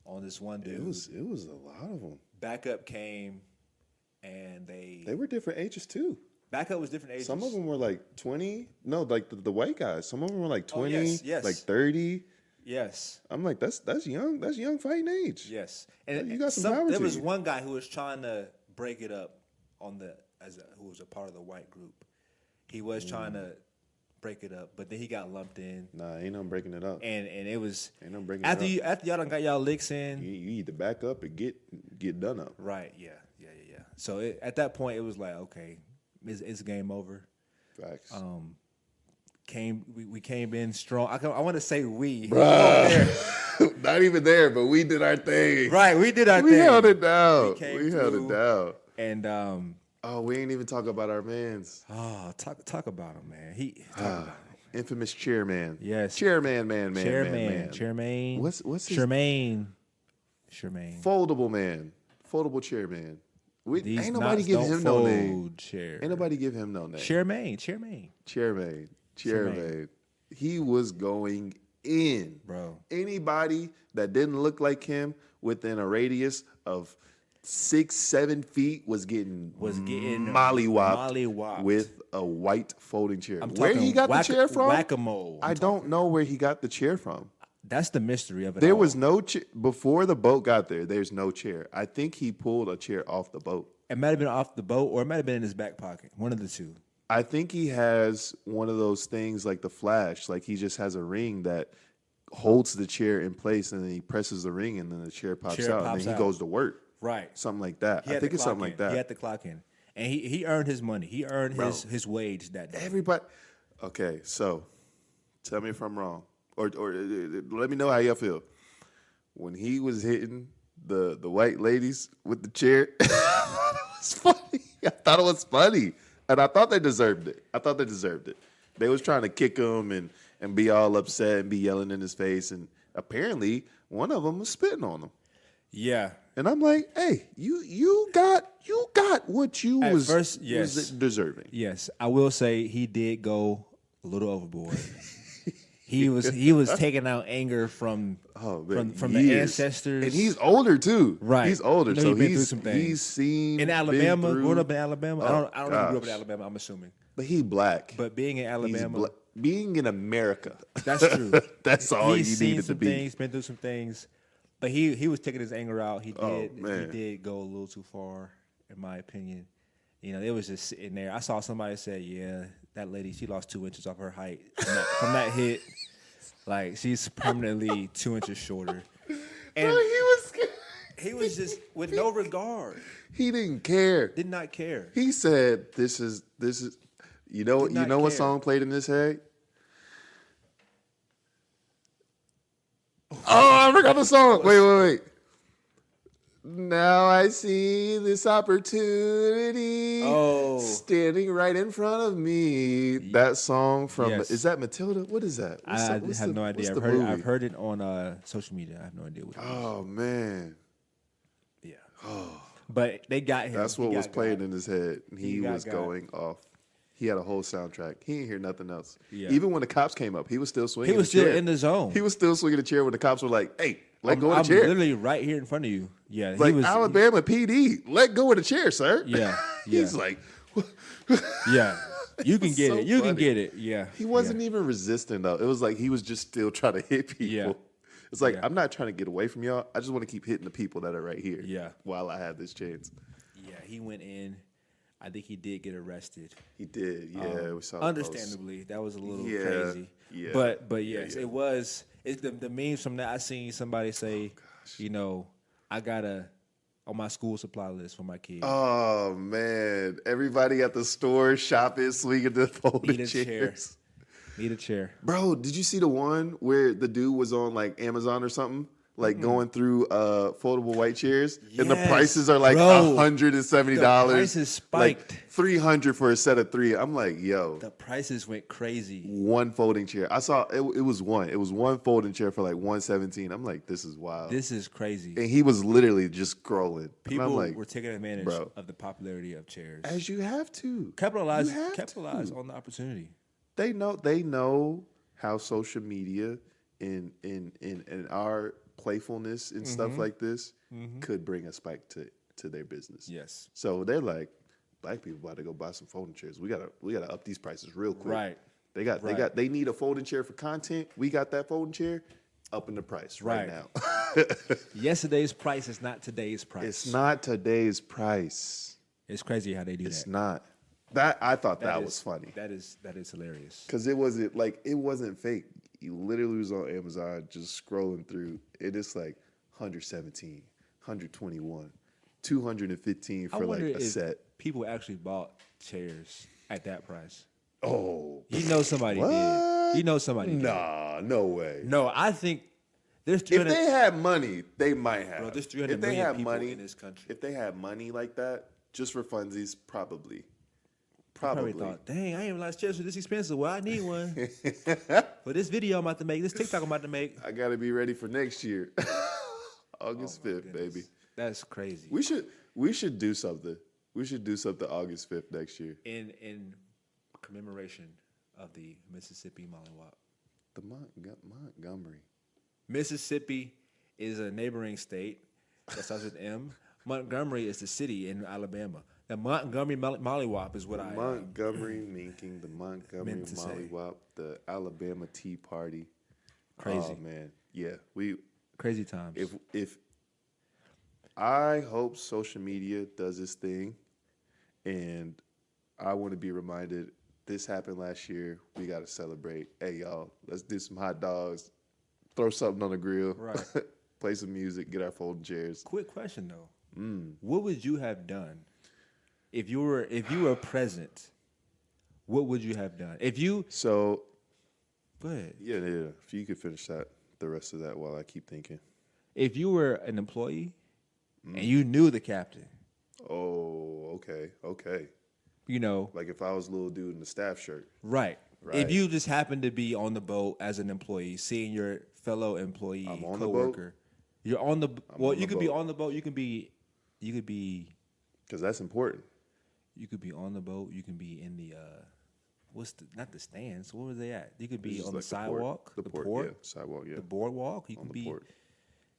on this one dude. It was a lot of them. Backup came, and they were different ages too. Backup was different ages. Some of them were like 20. No, like the white guys. Some of them were like 20, yes. like 30. Yes. I'm like, that's young. That's young fighting age. Yes. And you got some power. There was one guy who was trying to break it up who was a part of the white group. He was trying to break it up, but then he got lumped in. Nah, ain't no breaking it up. And it was ain't no breaking after it up. After y'all done got y'all licks in. You need to back up and get done up. Right. Yeah. So at that point, it was like, okay, it's game over. Facts. We came in strong. I want to say we. Bruh. Not even there, but we did our thing. Right, we did our thing. We held it down. We held it down. And we ain't even talk about our mans. Oh, talk about him, man. Talk about him. Infamous chairman. Yes. Chairman. Chairman. What's his Charmaine. Foldable man. Foldable chairman. Ain't nobody give him no name. Ain't nobody give him no name. Chairman. He was going in. Bro. Anybody that didn't look like him within a radius of 6-7 feet was getting mollywopped with a white folding chair. Where he got the chair from? Whack-a-mole. I don't know where he got the chair from. That's the mystery of it. There was no chair before the boat got there. There's no chair. I think he pulled a chair off the boat. It might have been off the boat, or it might have been in his back pocket. One of the two. I think he has one of those things like the Flash. Like he just has a ring that holds the chair in place, and then he presses the ring, and then the chair pops out, and then he goes to work. Right. Something like that. I think it's something like that. He had to clock in. And he earned his money. He earned his wage that day. Everybody. Okay, so tell me if I'm wrong. Or let me know how y'all feel. When he was hitting the white ladies with the chair, I thought it was funny. And I thought they deserved it. They was trying to kick him and be all upset and be yelling in his face. And apparently one of them was spitting on him. Yeah. And I'm like, hey, you got what you was deserving. Yes. I will say he did go a little overboard. He was taking out anger from the ancestors, and he's older too. Right, he's older, so he's seen in Alabama. Growing up in Alabama, I don't know if he grew up in Alabama. I'm assuming, but he black. But being in Alabama, being in America, that's true. That's all you needed to be. He's been through some things, but he was taking his anger out. He did go a little too far, in my opinion. You know, it was just sitting there. I saw somebody say, "Yeah, that lady, she lost 2 inches off her height from that hit. Like, she's permanently 2 inches shorter." And bro, he was just with no regard. He didn't care. Did not care. He said, "This is." You know what song played in his head? Oh, I forgot the song. Wait. Now I see this opportunity standing right in front of me. That song from is that Matilda? What is that? I have no idea. I've heard it on social media. I have no idea what it is. Oh man. Yeah. But they got him. That's what was playing in his head. He was going off. He had a whole soundtrack. He didn't hear nothing else. Yeah. Even when the cops came up, he was still swinging. He was still in the zone. He was still swinging the chair when the cops were like, "Hey, let go of the chair." I'm literally right here in front of you. Yeah, like Alabama PD, let go of the chair, sir. Yeah. He's like, yeah, you can get it. You can get it. Yeah. He wasn't even resisting though. It was like he was just still trying to hit people. Yeah. It's like I'm not trying to get away from y'all. I just want to keep hitting the people that are right here. Yeah. While I have this chance. Yeah, he went in. I think he did get arrested. He did, yeah. We saw understandably, that was a little crazy. Yeah, but yes, it was. It's the memes from that. I seen somebody say, I got on my school supply list for my kids. Oh man, everybody at the store shopping, swinging the folding chairs. Need a chair, bro. Did you see the one where the dude was on like Amazon or something? like going through foldable white chairs, and the Yes, prices are like bro. $170. The prices spiked. Like $300 for a set of 3. I'm like, yo. The prices went crazy. One folding chair. I saw it was one. It was one folding chair for like $117. I'm like, this is wild. This is crazy. And he was literally just scrolling. People and I'm like, were taking advantage of the popularity of chairs. as you have to. Capitalize You have to. on the opportunity. They know how social media and our playfulness and stuff like this could bring a spike to their business. Yes. So they're like, black people about to go buy some folding chairs. We gotta up these prices real quick. Right. They need a folding chair for content. We got that folding chair, upping the price right now. Yesterday's price is not today's price. It's not today's price. It's crazy how they do It's that. not. That I thought that was funny. That is hilarious. Because it wasn't fake. You literally was on Amazon just scrolling through. It is like 117, 121, 215 for like a set. People actually bought chairs at that price. Oh, You know somebody what? did. You know somebody did. Nah, no way. No, I think there's If 300. they had money, they might have. Bro, there's 300 if they million had people money in this country. If they had money like that, just for funsies, probably. Probably thought, dang, I ain't realize chairs are this expensive. Well, I need one. For this video I'm about to make, this TikTok I'm about to make. I gotta be ready for next year. August 5th, baby. That's crazy. We should do something. We should do something August 5th next year. In commemoration of the Mississippi Mollywop. The Montgomery. Mississippi is a neighboring state that starts with M. Montgomery is the city in Alabama. The Montgomery Mollywop is what I Montgomery minking, the Montgomery meant to say. Mollywop, the Alabama Tea Party. Crazy. Oh man, yeah. Crazy times. If I hope social media does this thing, and I want to be reminded this happened last year. We got to celebrate. Hey y'all, let's do some hot dogs, throw something on the grill, Right. play some music, get our folding chairs. Quick question though. What would you have done if you were present? What would you have done So Go ahead. yeah. If you could finish the rest of that while I keep thinking. If you were an employee and you knew the captain, Oh, okay. you know, Like if I was a little dude in the staff shirt. right. Right. If you just happened to be on the boat as an employee, seeing your fellow employee, I'm on the coworker, you're on the well. on You the could be boat. on the boat. You could be Because that's important. on the boat. You can be in the not the stands. Where were they at? You could be It's on the like the port. sidewalk, The port, yeah. Sidewalk, yeah. the boardwalk. You On could the be. port.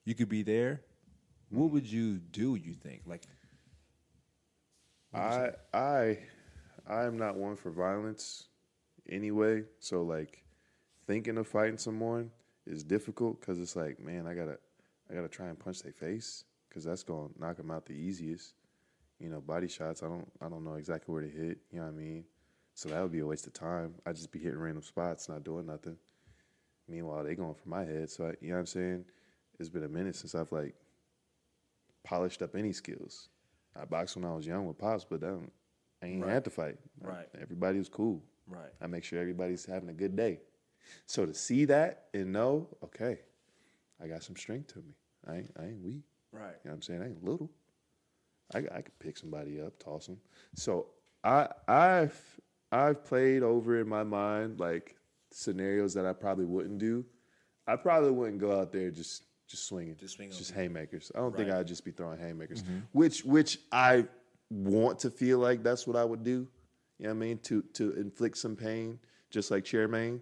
You could be there. What would you do? You think like I'm not one for violence anyway. So like thinking of fighting someone is difficult because it's like, man, I gotta try and punch their face because that's gonna knock them out the easiest. You know, body shots. I don't know exactly where to hit. You know what I mean? So that would be a waste of time. I'd just be hitting random spots, not doing nothing. Meanwhile, they going for my head. So you know what I'm saying? It's been a minute since I've like polished up any skills. I boxed when I was young with pops, but I ain't had to fight. Right. Everybody was cool. right? I make sure everybody's having a good day. So to see that and know, okay, I got some strength to me. I ain't weak. Right. You know what I'm saying? I ain't little. I could pick somebody up, toss them. So I've played over in my mind like scenarios that I probably wouldn't do. I probably wouldn't go out there just swinging, Just swing on just people. haymakers. I don't think Right. I'd just be throwing haymakers, which I want to feel like that's what I would do. You know what I mean? To inflict some pain, just like Chairman.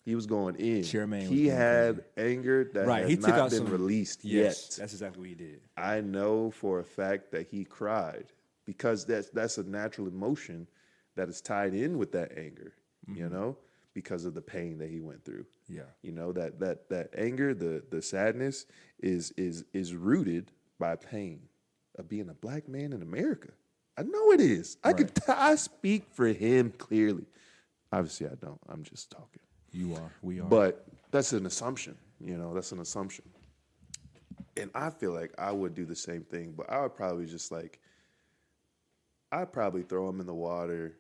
He was going in. Chairman was he going had anger that Right, had he took not out been some- released Yes, yet. that's exactly what he did. I know for a fact that he cried because that's a natural emotion that is tied in with that anger, you know, because of the pain that he went through. Yeah. You know, that anger, the sadness is rooted by pain of being a black man in America. I know it is. I speak for him clearly. Obviously I don't. I'm just talking. You are. We are. But that's an assumption, you know, that's an assumption. And I feel like I would do the same thing, but I would probably just like, I'd probably throw them in the water.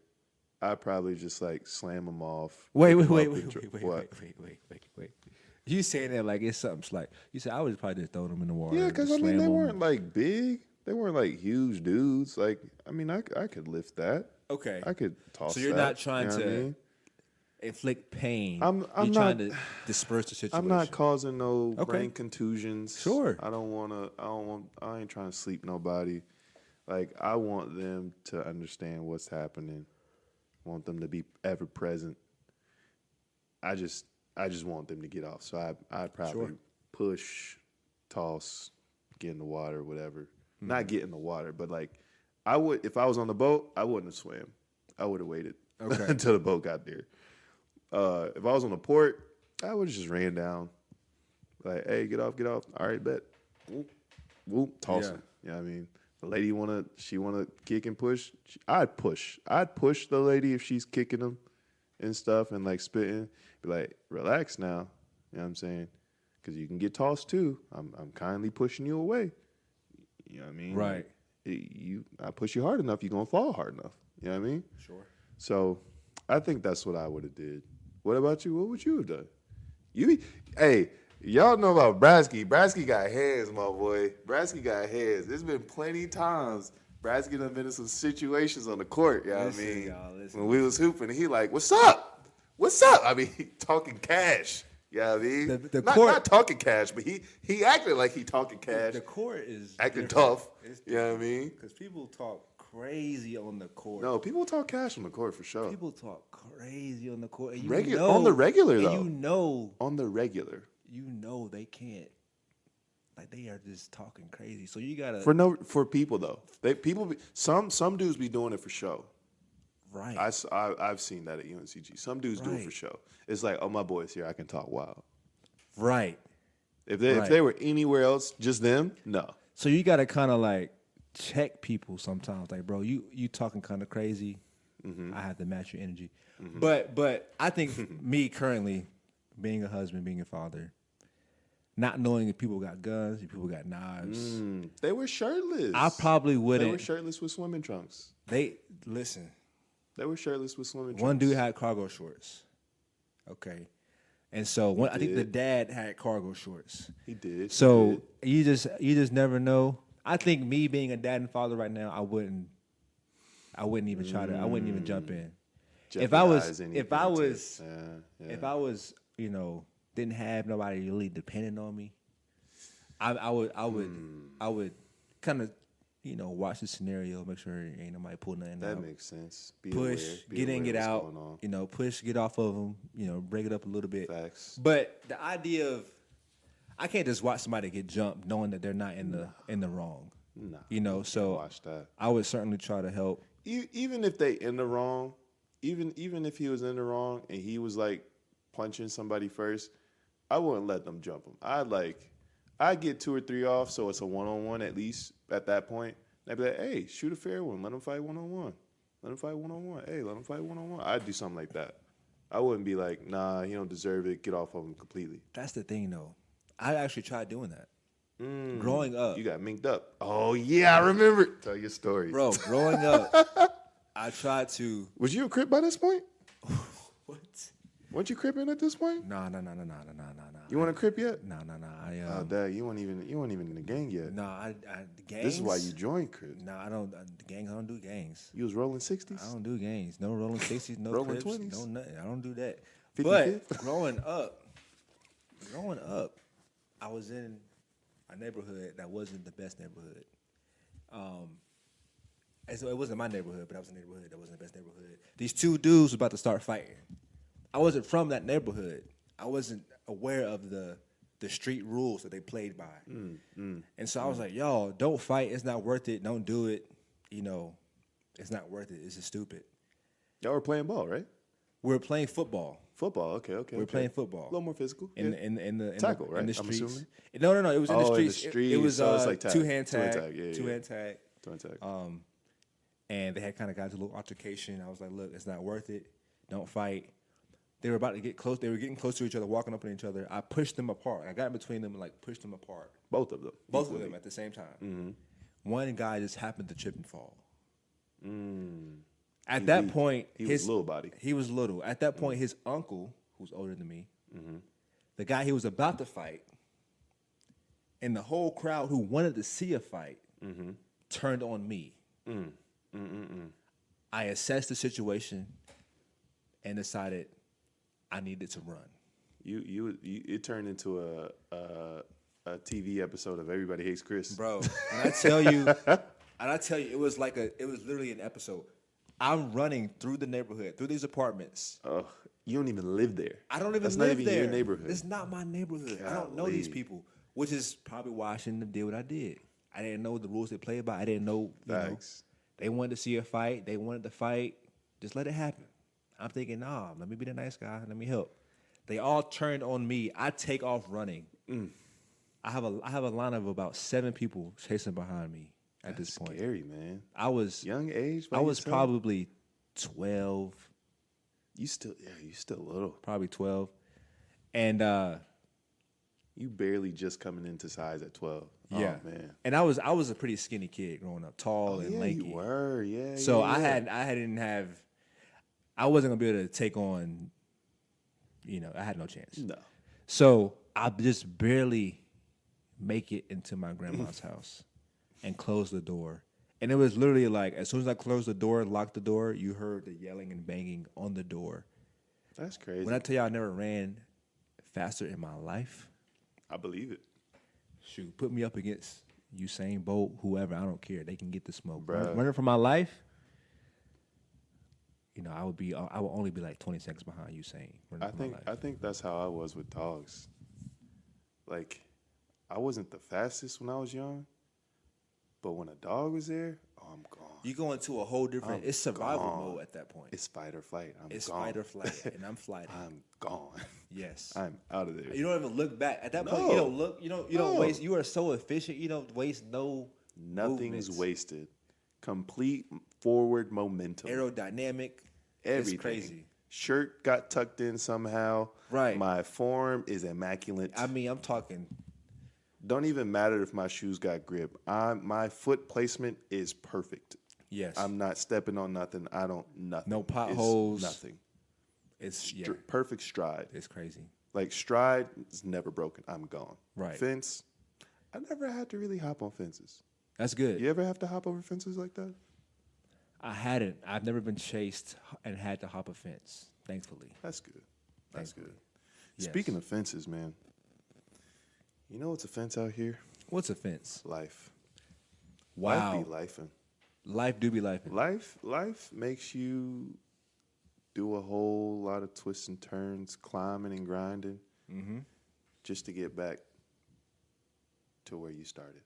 I'd probably just like slam them off. Wait. pick 'em up and You saying that like it's something like you said. I would probably just throw them in the water. Yeah, because just I mean slam they 'em. weren't like big. They weren't like huge dudes. Like I mean I could lift that. Okay. I could toss. So you're that, not trying you know to what I mean? inflict pain. I'm you're not trying to disperse the situation. I'm not causing no Okay. brain contusions. Sure. I ain't trying to sleep nobody. Like I want them to understand what's happening. I want them to be ever present. I just want them to get off. So I'd probably push, toss, get in the water, whatever. Not get in the water, but like I would if I was on the boat, I wouldn't have swam. I would have waited until the boat got there. If I was on the port, I would have just ran down. Like, hey, get off. All right, bet. Whoop, whoop, toss him. You know what I mean? The lady wanna kick and push. I'd push. I'd push the lady if she's kicking him and stuff and like spitting. Be like, relax now. You know what I'm saying? Because you can get tossed too. I'm kindly pushing you away. You know what I mean? Right. I push you hard enough, you're gonna fall hard enough. You know what I mean? Sure. So I think that's what I would have did. What about you? What would you have done? Hey, y'all know about Braski. Braski got hands, my boy. Braski got hands. There's been plenty times Braski done been in some situations on the court. You know what I mean? Y'all, listen. When we was hooping, he like, what's up? What's up? I mean, he talking cash. You know what I mean? Not talking cash, but he acted like he talking cash. The court is acting different. tough. You know what I mean? Because people talk crazy on the court. No, people talk cash on the court for sure. People talk crazy on the court. And on the regular, though. On the regular. You They can't. Like, they are just talking crazy. So you got to. For people, though. Some dudes be doing it for show. Right. I've seen that at UNCG. Some dudes do it for show. It's like, oh, my boy's here. I can talk wild. Right. If they were anywhere else, just them, no. So you got to kind of like check people sometimes. Like, bro, you talking kind of crazy. Mm-hmm. I have to match your energy. Mm-hmm. But I think me currently, being a husband, being a father, not knowing if people got guns, if people got knives. They were shirtless. I probably wouldn't. They were shirtless with swimming trunks. Listen. They were shirtless with swimming trunks. One dude had cargo shorts. Okay. And so I think the dad had cargo shorts. He did. So you just never know. I think me being a dad and father right now, I wouldn't even try to. I wouldn't even jump in. If I was, didn't have nobody really depending on me, I would kind of, watch the scenario, make sure ain't nobody pulling nothing out. That makes sense. Push, get in, get out. Push, get off of them. Break it up a little bit. Facts. But the idea of, I can't just watch somebody get jumped knowing that they're not in the wrong. Nah. So watch that. I would certainly try to help. Even if they in the wrong, even if he was in the wrong and he was like punching somebody first, I wouldn't let them jump him. I'd get 2 or 3 off, so it's a 1-on-1 at least at that point. I'd be like, hey, shoot a fair one. Let him fight 1-on-1. Let him fight 1-on-1. Hey, let him fight 1-on-1. I'd do something like that. I wouldn't be like, nah, he don't deserve it. Get off of him completely. That's the thing, though. I actually tried doing that. Growing up. You got minked up. Oh, yeah, I remember. Tell your story. Bro, growing up, I tried to. Was you a Crip by this point? What? Weren't you Cripping at this point? No. You want to Crip yet? No. Dad, you weren't even in the gang yet. No, the gangs. This is why you joined Crip. No, I don't. The gangs, I don't do gangs. You was rolling 60s? I don't do gangs. No rolling 60s, no rolling Crips, 20s? no nothing. I don't do that. 50, but 50? growing up, I was in a neighborhood that wasn't the best neighborhood. And so it wasn't my neighborhood, but I was in a neighborhood that wasn't the best neighborhood. These 2 dudes were about to start fighting. I wasn't from that neighborhood. I wasn't aware of the street rules that they played by. And so I was like, y'all, don't fight. It's not worth it. Don't do it. It's not worth it. It's just stupid. Y'all were playing ball, right? We were playing football. Football, okay. We were playing football. A little more physical. In the tackle, right? right? In the streets. I'm assuming. No. It was in the streets. In the streets. It was so it's like tag. two-hand tag. Two-hand tag. And they had kind of got into a little altercation. I was like, look, it's not worth it. Don't fight. They were about to get close. They were getting close to each other, walking up on each other. I pushed them apart. I got in between them and pushed them apart. Both of them. Both of them at the same time. Mm-hmm. One guy just happened to trip and fall. At that point, he was little body. He was little. At that point, his uncle, who's older than me, the guy he was about to fight, and the whole crowd who wanted to see a fight turned on me. I assessed the situation and decided I needed to run. It turned into a TV episode of Everybody Hates Chris, Bro. And I tell you, it was literally an episode. I'm running through the neighborhood, through these apartments. Oh, you don't even live there. I don't even That's live not even there. your neighborhood. It's not my neighborhood. Golly. I don't know these people, which is probably why I shouldn't have did what I did. I didn't know the rules they played by. I didn't know, they wanted to see a fight. They wanted to fight. Just let it happen. I'm thinking, nah, let me be the nice guy. Let me help. They all turned on me. I take off running. I have a line of about 7 people chasing behind me at this point. Scary, man. I was young age. I was probably 12. You still little. Probably 12. And you barely just coming into size at 12. Yeah, oh, man. And I was a pretty skinny kid growing up, tall and lanky. You were, yeah. So yeah. I wasn't gonna be able to take on. I had no chance. No. So I just barely make it into my grandma's house and close the door. And it was literally like, as soon as I closed the door, locked the door, you heard the yelling and banging on the door. That's crazy. When I tell you I never ran faster in my life. I believe it. Shoot, put me up against Usain Bolt, whoever, I don't care. They can get the smoke. Bruh. Running for my life, I would only be like 20 seconds behind Usain. I think that's how I was with dogs. Like, I wasn't the fastest when I was young, but when a dog was there, I'm gone. You go into a whole different. It's survival mode at that point. It's fight or flight. It's gone. fight or flight, and I'm flighting. I'm gone. Yes, I'm out of there. You don't even look back at that point. You don't look. You don't waste. You are so efficient. You don't waste no. Nothing's movements. Wasted. Complete forward momentum. Aerodynamic. Everything. It's crazy. Shirt got tucked in somehow. Right. My form is immaculate. I mean, I'm talking. Don't even matter if my shoes got grip. My foot placement is perfect. Yes. I'm not stepping on nothing. Nothing. No potholes. Nothing. It's perfect stride. It's crazy. Like stride is never broken. I'm gone. Right. Fence. I never had to really hop on fences. That's good. You ever have to hop over fences like that? I hadn't. I've never been chased and had to hop a fence, thankfully. That's good. That's good. Yes. Speaking of fences, man, you know what's a fence out here? What's a fence? Life. Wow. Life be lifing. Life do be lifing. Life makes you do a whole lot of twists and turns, climbing and grinding, just to get back to where you started.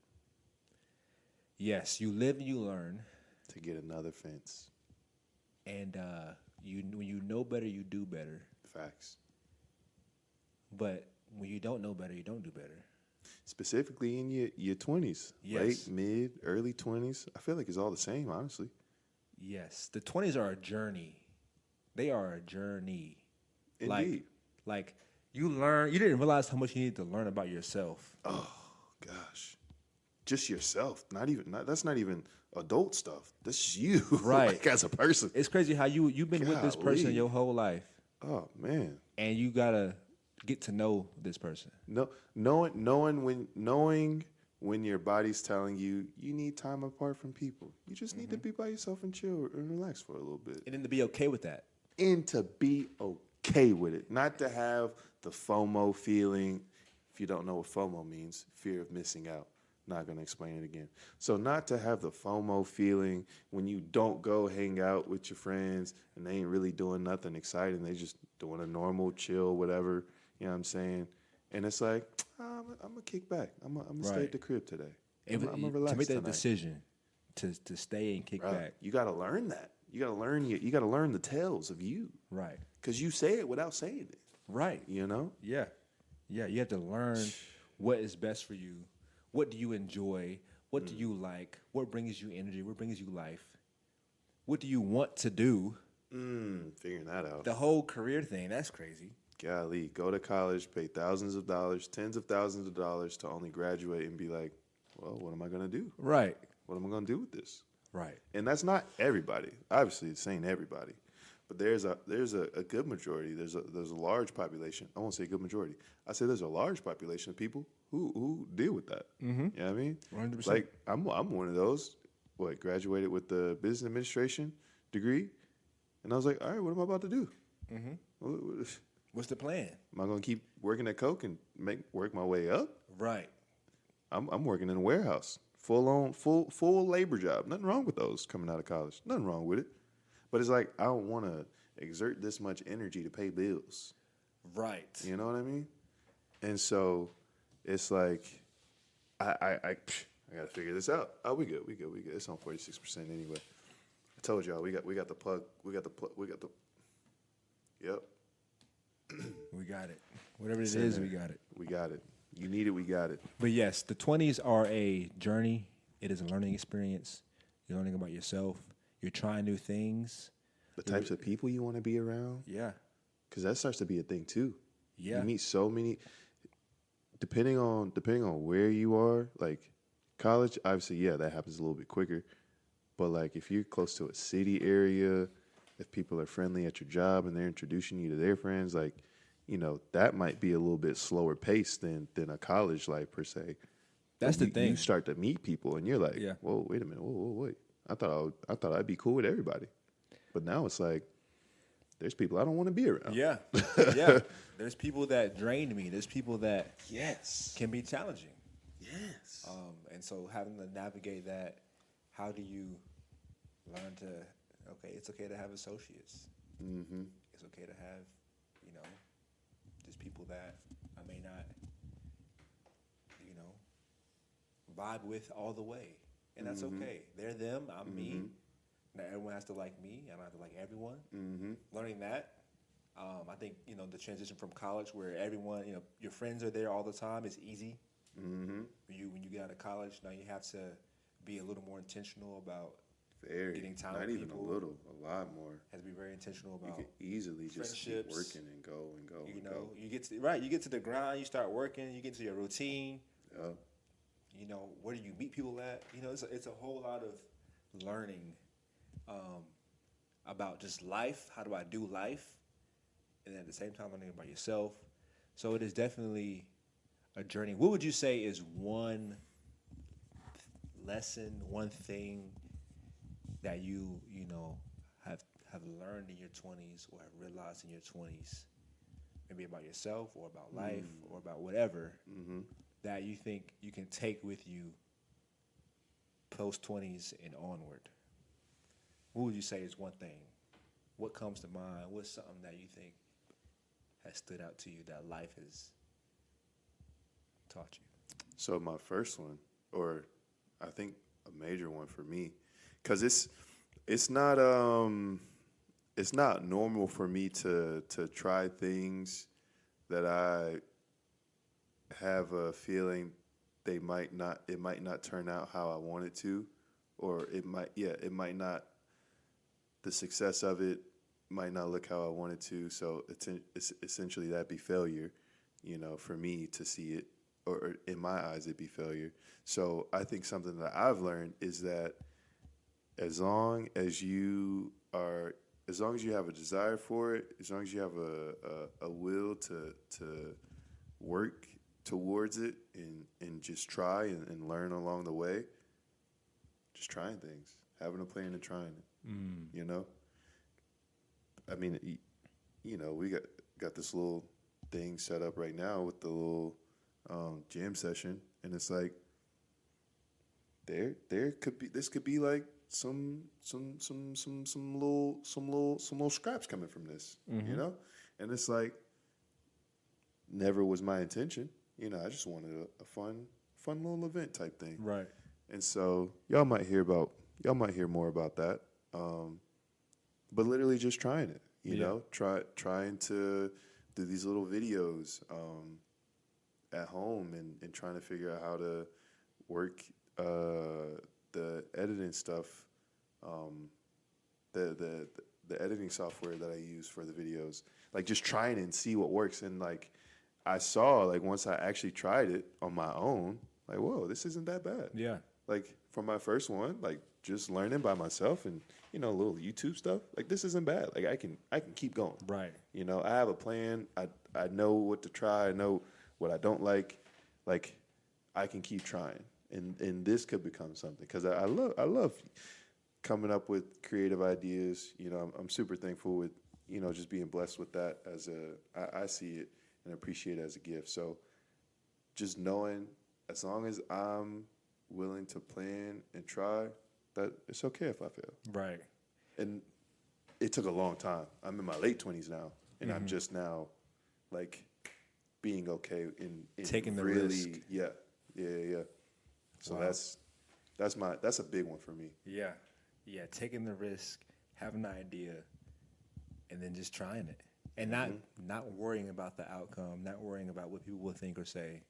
Yes, you live and you learn. To get another fence. And when you know better, you do better. Facts. But when you don't know better, you don't do better. Specifically in your 20s. Yes. Late, mid, early 20s. I feel like it's all the same, honestly. Yes. The 20s are a journey. They are a journey. Indeed. Like you learn, you didn't realize how much you needed to learn about yourself. Oh, gosh. Just yourself. That's not even adult stuff. This is you. Right. Like as a person. It's crazy how you've been with this person your whole life. Oh, man. And you gotta get to know this person. No, knowing when your body's telling you need time apart from people. You just need to be by yourself and chill and relax for a little bit. And then to be okay with that. And to be okay with it. Not to have the FOMO feeling. If you don't know what FOMO means, fear of missing out. Not going to explain it again. So not to have the FOMO feeling when you don't go hang out with your friends and they ain't really doing nothing exciting. They just doing a normal, chill, whatever. You know what I'm saying? And it's like, I'm going to kick back. I'm going to stay at the crib today. I'm going to relax to make that tonight. Decision to stay and kick back. You got to learn that. You got to learn the tales of you. Right. Because you say it without saying it. Right. You know? Yeah. Yeah, you have to learn what is best for you. What do you enjoy? What do you like? What brings you energy? What brings you life? What do you want to do? Figuring that out. The whole career thing, that's crazy. Golly, go to college, pay thousands of dollars, tens of thousands of dollars to only graduate and be like, well, what am I going to do? Right. What am I going to do with this? Right. And that's not everybody. Obviously, it's ain't everybody. But there's a good majority. There's a large population. I won't say good majority. I say there's a large population of people who deal with that. Mm-hmm. You know what I mean? 100%. Like I'm one of those. Graduated with the business administration degree, and I was like, all right, what am I about to do? Mm-hmm. What's the plan? Am I gonna keep working at Coke and work my way up? Right. I'm working in a warehouse, full labor job. Nothing wrong with those coming out of college. Nothing wrong with it. But it's like I don't want to exert this much energy to pay bills. Right. You know what I mean? And so it's like I gotta figure this out. Oh, we good. It's on 46% anyway. I told y'all we got the plug. Yep. We got it. Whatever it is, we got it. We got it. You need it, we got it. But yes, the 20s are a journey. It is a learning experience. You're learning about yourself. You're trying new things. The types of people you want to be around. Yeah. Because that starts to be a thing too. Yeah. You meet so many. Depending on where you are, like college, obviously, yeah, that happens a little bit quicker. But like if you're close to a city area, if people are friendly at your job and they're introducing you to their friends, like, you know, that might be a little bit slower paced than a college life per se. That's the thing. You start to meet people and you're like, yeah. Whoa, wait a minute, wait. I thought I'd be cool with everybody, but now it's like there's people I don't want to be around. Yeah, yeah. There's people that drain me. There's people that can be challenging. Yes. And so having to navigate that, how do you learn to? Okay, it's okay to have associates. Mm-hmm. It's okay to have, you know, just people that I may not, you know, vibe with all the way. And that's okay. They're them, I'm me. Now everyone has to like me. I don't have to like everyone. Learning that. I think, you know, the transition from college where everyone, you know, your friends are there all the time is easy. When you get out of college, now you have to be a little more intentional about getting time with people. Not even a little, a lot more. Has to be very intentional about. You can easily just keep working and go. You know, you get to the grind, you start working, you get to your routine. Yeah. You know, where do you meet people at? You know, it's a whole lot of learning about just life. How do I do life? And then at the same time, learning about yourself. So it is definitely a journey. What would you say is one lesson, one thing that you know, have learned in your 20s or have realized in your 20s, maybe about yourself or about life or about whatever, that you think you can take with you post-20s and onward? What would you say is one thing? What comes to mind? What's something that you think has stood out to you that life has taught you? So my first one, or I think a major one for me, because it's not normal for me to try things that I have a feeling it might not turn out how I want it to, or it might not, the success of it might not look how I want it to. So it's essentially that'd be failure, you know, for me to see it, or in my eyes it'd be failure. So I think something that I've learned is that as long as you have a desire for it, as long as you have a will to work towards it and just try and learn along the way, just trying things, having a plan and trying it, you know? I mean, you know, we got this little thing set up right now with the little jam session, and it's like this could be like some little scraps coming from this, you know? And it's like, never was my intention. You know, I just wanted a fun little event type thing. Right. And so y'all might hear more about that. But literally just trying it, you know, trying to do these little videos at home and trying to figure out how to work the editing stuff, the editing software that I use for the videos, like just trying and see what works. And like I saw, like once I actually tried it on my own, like, whoa, this isn't that bad. Yeah. Like for my first one, like just learning by myself and, you know, a little YouTube stuff, like this isn't bad. Like I can keep going. Right. You know, I have a plan. I know what to try. I know what I don't like. Like I can keep trying. And this could become something, because I love coming up with creative ideas. You know, I'm super thankful with, you know, just being blessed with that I see it and appreciate it as a gift. So just knowing, as long as I'm willing to plan and try, that it's okay if I fail. Right. And it took a long time. I'm in my late 20s now, and I'm just now, like, being okay in taking the really, risk. Yeah. So Wow. that's a big one for me. Yeah. Yeah, taking the risk, having an idea, and then just trying it. And not worrying about the outcome, not worrying about what people will think or say,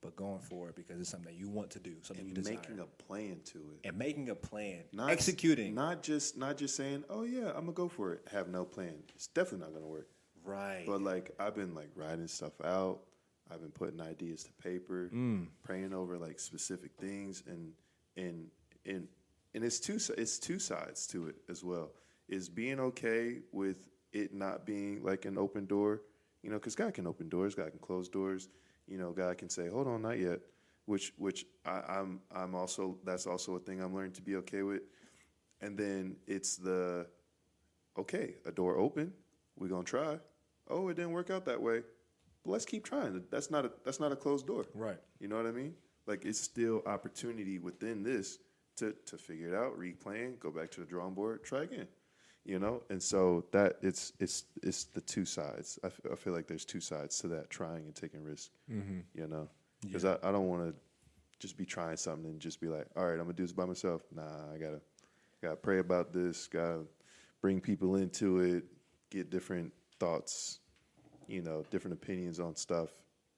but going for it because it's something that you want to do, something And you desire. making a plan to it. And making a plan. Not, executing. Not just saying, oh yeah, I'm gonna go for it. Have no plan. It's definitely not gonna work. Right. But like I've been like writing stuff out. I've been putting ideas to paper, praying over like specific things, and it's two sides to it as well. Is being okay with it not being like an open door, you know, because God can open doors, God can close doors. You know, God can say, hold on, not yet, which I'm also, that's also a thing I'm learning to be okay with. And then it's okay, a door open, we're going to try. Oh, it didn't work out that way. But let's keep trying. That's not a closed door. Right. You know what I mean? Like, it's still opportunity within this to figure it out, replan, go back to the drawing board, try again. You know, and so that it's the two sides. I feel like there's two sides to that, trying and taking risk. You know, because I don't want to just be trying something and just be like, all right, I'm gonna do this by myself. Nah, I gotta pray about this. Gotta bring people into it, get different thoughts, you know, different opinions on stuff.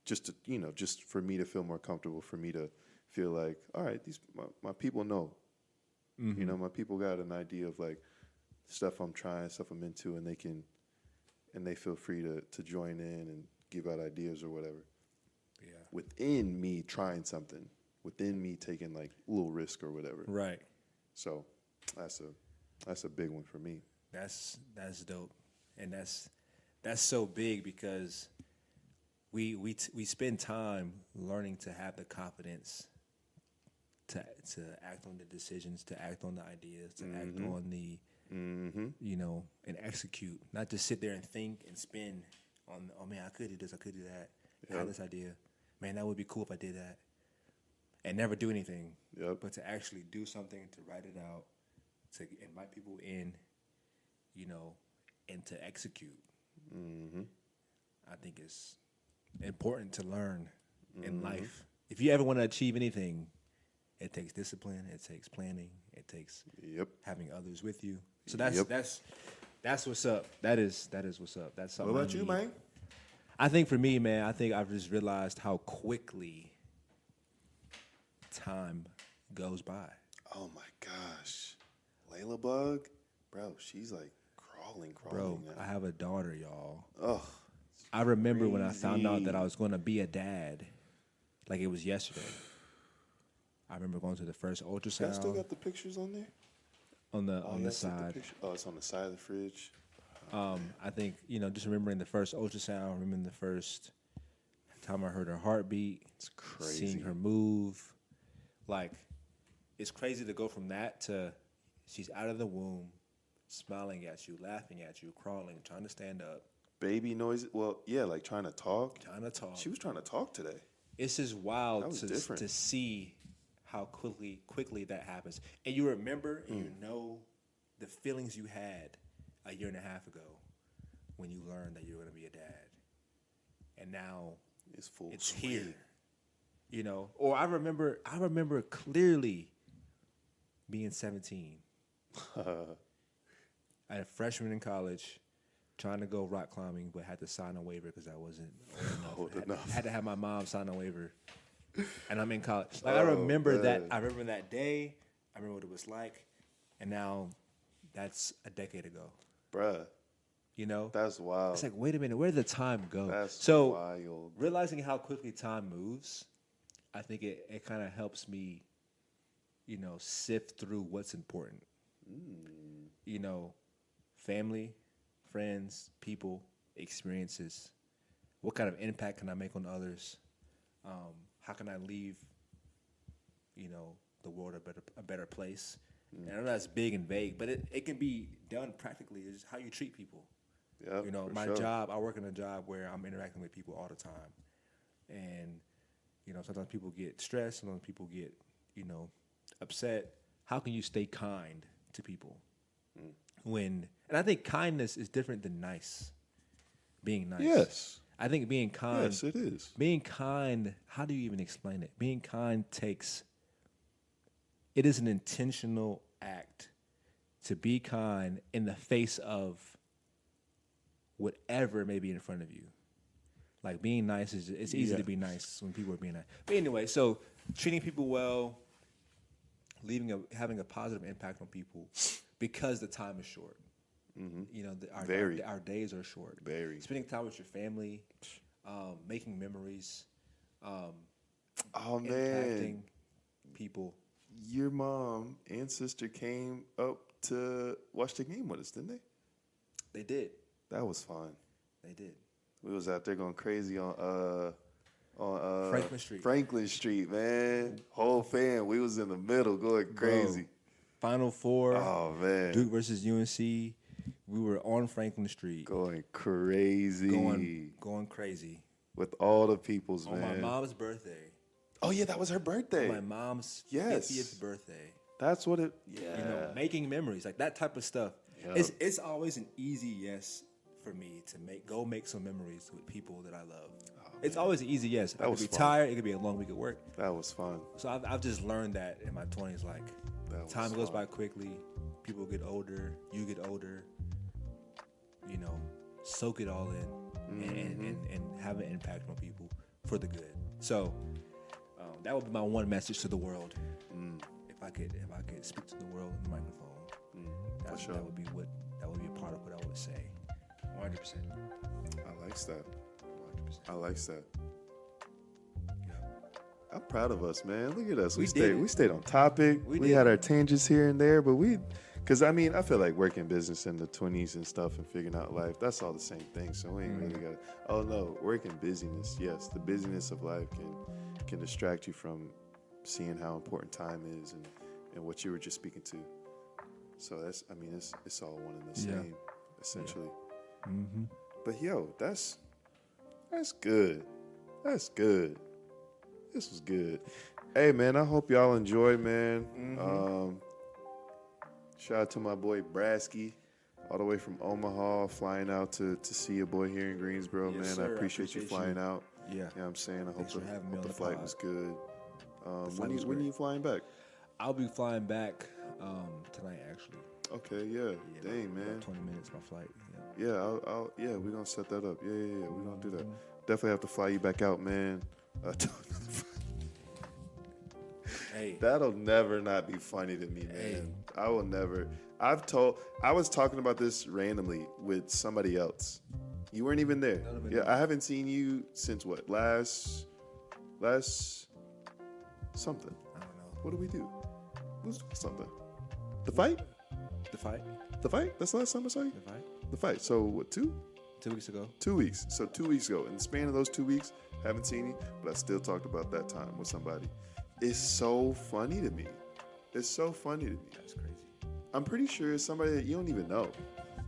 Just to, you know, just for me to feel more comfortable, for me to feel like, all right, my people know. You know, my people got an idea of like stuff I'm trying, stuff I'm into, and they feel free to join in and give out ideas or whatever. Yeah. Within me trying something, within me taking like a little risk or whatever. Right. So that's a big one for me. That's dope, and that's so big because we spend time learning to have the confidence to act on the decisions, to act on the ideas, to act on the you know, and execute, not just sit there and think and spin on, oh man, I could do this, I could do that. I had this idea, man, that would be cool if I did that, and never do anything. But to actually do something, to write it out, to invite people in, you know, and to execute. I think it's important to learn in life. If you ever want to achieve anything, it takes discipline, it takes planning, it takes having others with you. So that's what's up. That is what's up. That's something. What about you, man? I think for me, man, I've just realized how quickly time goes by. Oh my gosh, Layla Bug, bro, she's like crawling Bro, now. I have a daughter, y'all. Oh, I remember when I found out that I was going to be a dad, like it was yesterday. I remember going to the first ultrasound. I still got the pictures on there? On the side. It's on the side of the fridge. I think, you know, just remembering the first ultrasound, remembering the first time I heard her heartbeat. It's crazy. Seeing her move. Like, it's crazy to go from that to she's out of the womb, smiling at you, laughing at you, crawling, trying to stand up. Baby noise. Well, yeah, like trying to talk. She was trying to talk today. It's just wild to see how quickly that happens. And you remember and you know the feelings you had a year and a half ago when you learned that you were going to be a dad. And now it's here. You know, or I remember clearly being 17. I had a freshman in college trying to go rock climbing, but had to sign a waiver because I wasn't old enough. Had to have my mom sign a waiver. And I'm in college. Like I remember that. I remember that day. I remember what it was like. And now that's a decade ago. Bruh. You know? That's wild. It's like, wait a minute, where did the time go? That's wild. Realizing how quickly time moves, I think it kind of helps me sift through what's important. Family, friends, people, experiences. What kind of impact can I make on others? How can I leave, the world a better place? And I know that's big and vague, but it can be done practically. It's how you treat people. Yeah, My job, I work in a job where I'm interacting with people all the time. And, sometimes people get stressed, sometimes people get, upset. How can you stay kind to people? And I think kindness is different than nice. Being nice. Yes. I think being kind. Yes, it is. Being kind, how do you even explain it? Being kind it is an intentional act to be kind in the face of whatever may be in front of you. Like being nice it's easy to be nice when people are being nice. But anyway, so treating people well, having a positive impact on people because the time is short. Our days are short. Very. Spending time with your family, making memories, impacting people. Your mom and sister came up to watch the game with us, didn't they? They did. That was fun. They did. We was out there going crazy on Franklin Street, man. Whole fan. We was in the middle going crazy. Bro, Final Four. Oh man. Duke versus UNC. We were on Franklin Street. Going crazy. Going crazy. With all the peoples, on man. On my mom's birthday. Oh yeah, that was her birthday. On my mom's 50th birthday. That's what it. Yeah. Making memories, like that type of stuff. Yep. It's always an easy yes for me to make some memories with people that I love. Oh, it's always an easy yes. I could be tired. It could be a long week at work. That was fun. So I've just learned that in my 20s. Like time goes by quickly. People get older. You get older. Soak it all in and have an impact on people for the good. So. That would be my one message to the world. If I could speak to the world in the microphone, that would be a part of what I would say. 100%. I like that. 100%. I like that. Yeah. I'm proud of us, man. Look at us. We stayed on topic. We had our tangents here and there, but because I feel like working business in the 20s and stuff and figuring out life, that's all the same thing. So we ain't really got working busyness. Yes, the busyness of life can distract you from seeing how important time is and what you were just speaking to. So that's, it's all one and the same, essentially. Yeah. Mm-hmm. But that's good. That's good. This was good. Hey, man, I hope y'all enjoyed, man. Mm-hmm. Shout out to my boy Braski, all the way from Omaha, flying out to see your boy here in Greensboro, man. Sir, I appreciate you flying out. Yeah. You know what I'm saying? I hope the flight pod. Was good. When are you flying back? I'll be flying back tonight, actually. Okay, yeah. Dang, man. 20 minutes, my flight. Yeah, we're going to set that up. Yeah, we're going to do that. Definitely have to fly you back out, man. Hey. That'll never not be funny to me, man. Hey. I will never. I was talking about this randomly with somebody else. You weren't even there. I haven't seen you since what? Last something. I don't know. What did we do? Who's doing something? The fight? The fight? The fight? That's the last time I saw you? The fight? The fight. So what, 2? 2 weeks ago. 2 weeks. So 2 weeks ago. In the span of those 2 weeks, haven't seen you, but I still talked about that time with somebody. It's so funny to me. It's so funny to me. That's crazy. I'm pretty sure it's somebody that you don't even know.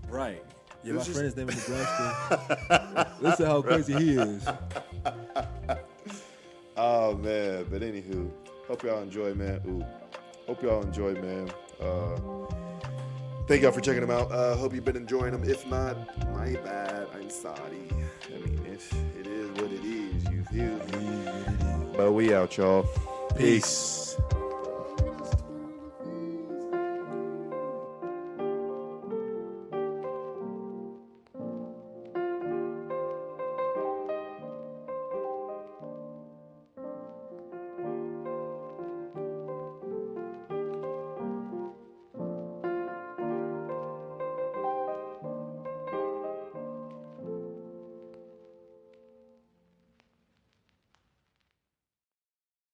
Right. Yeah, my friend's name is Nebraska. Listen how crazy he is. Oh, man. But anywho, hope y'all enjoy, man. Hope y'all enjoy, man. Thank y'all for checking them out. Hope you've been enjoying them. If not, my bad. I'm sorry. It is what it is. You feel me? But we out, y'all. Peace.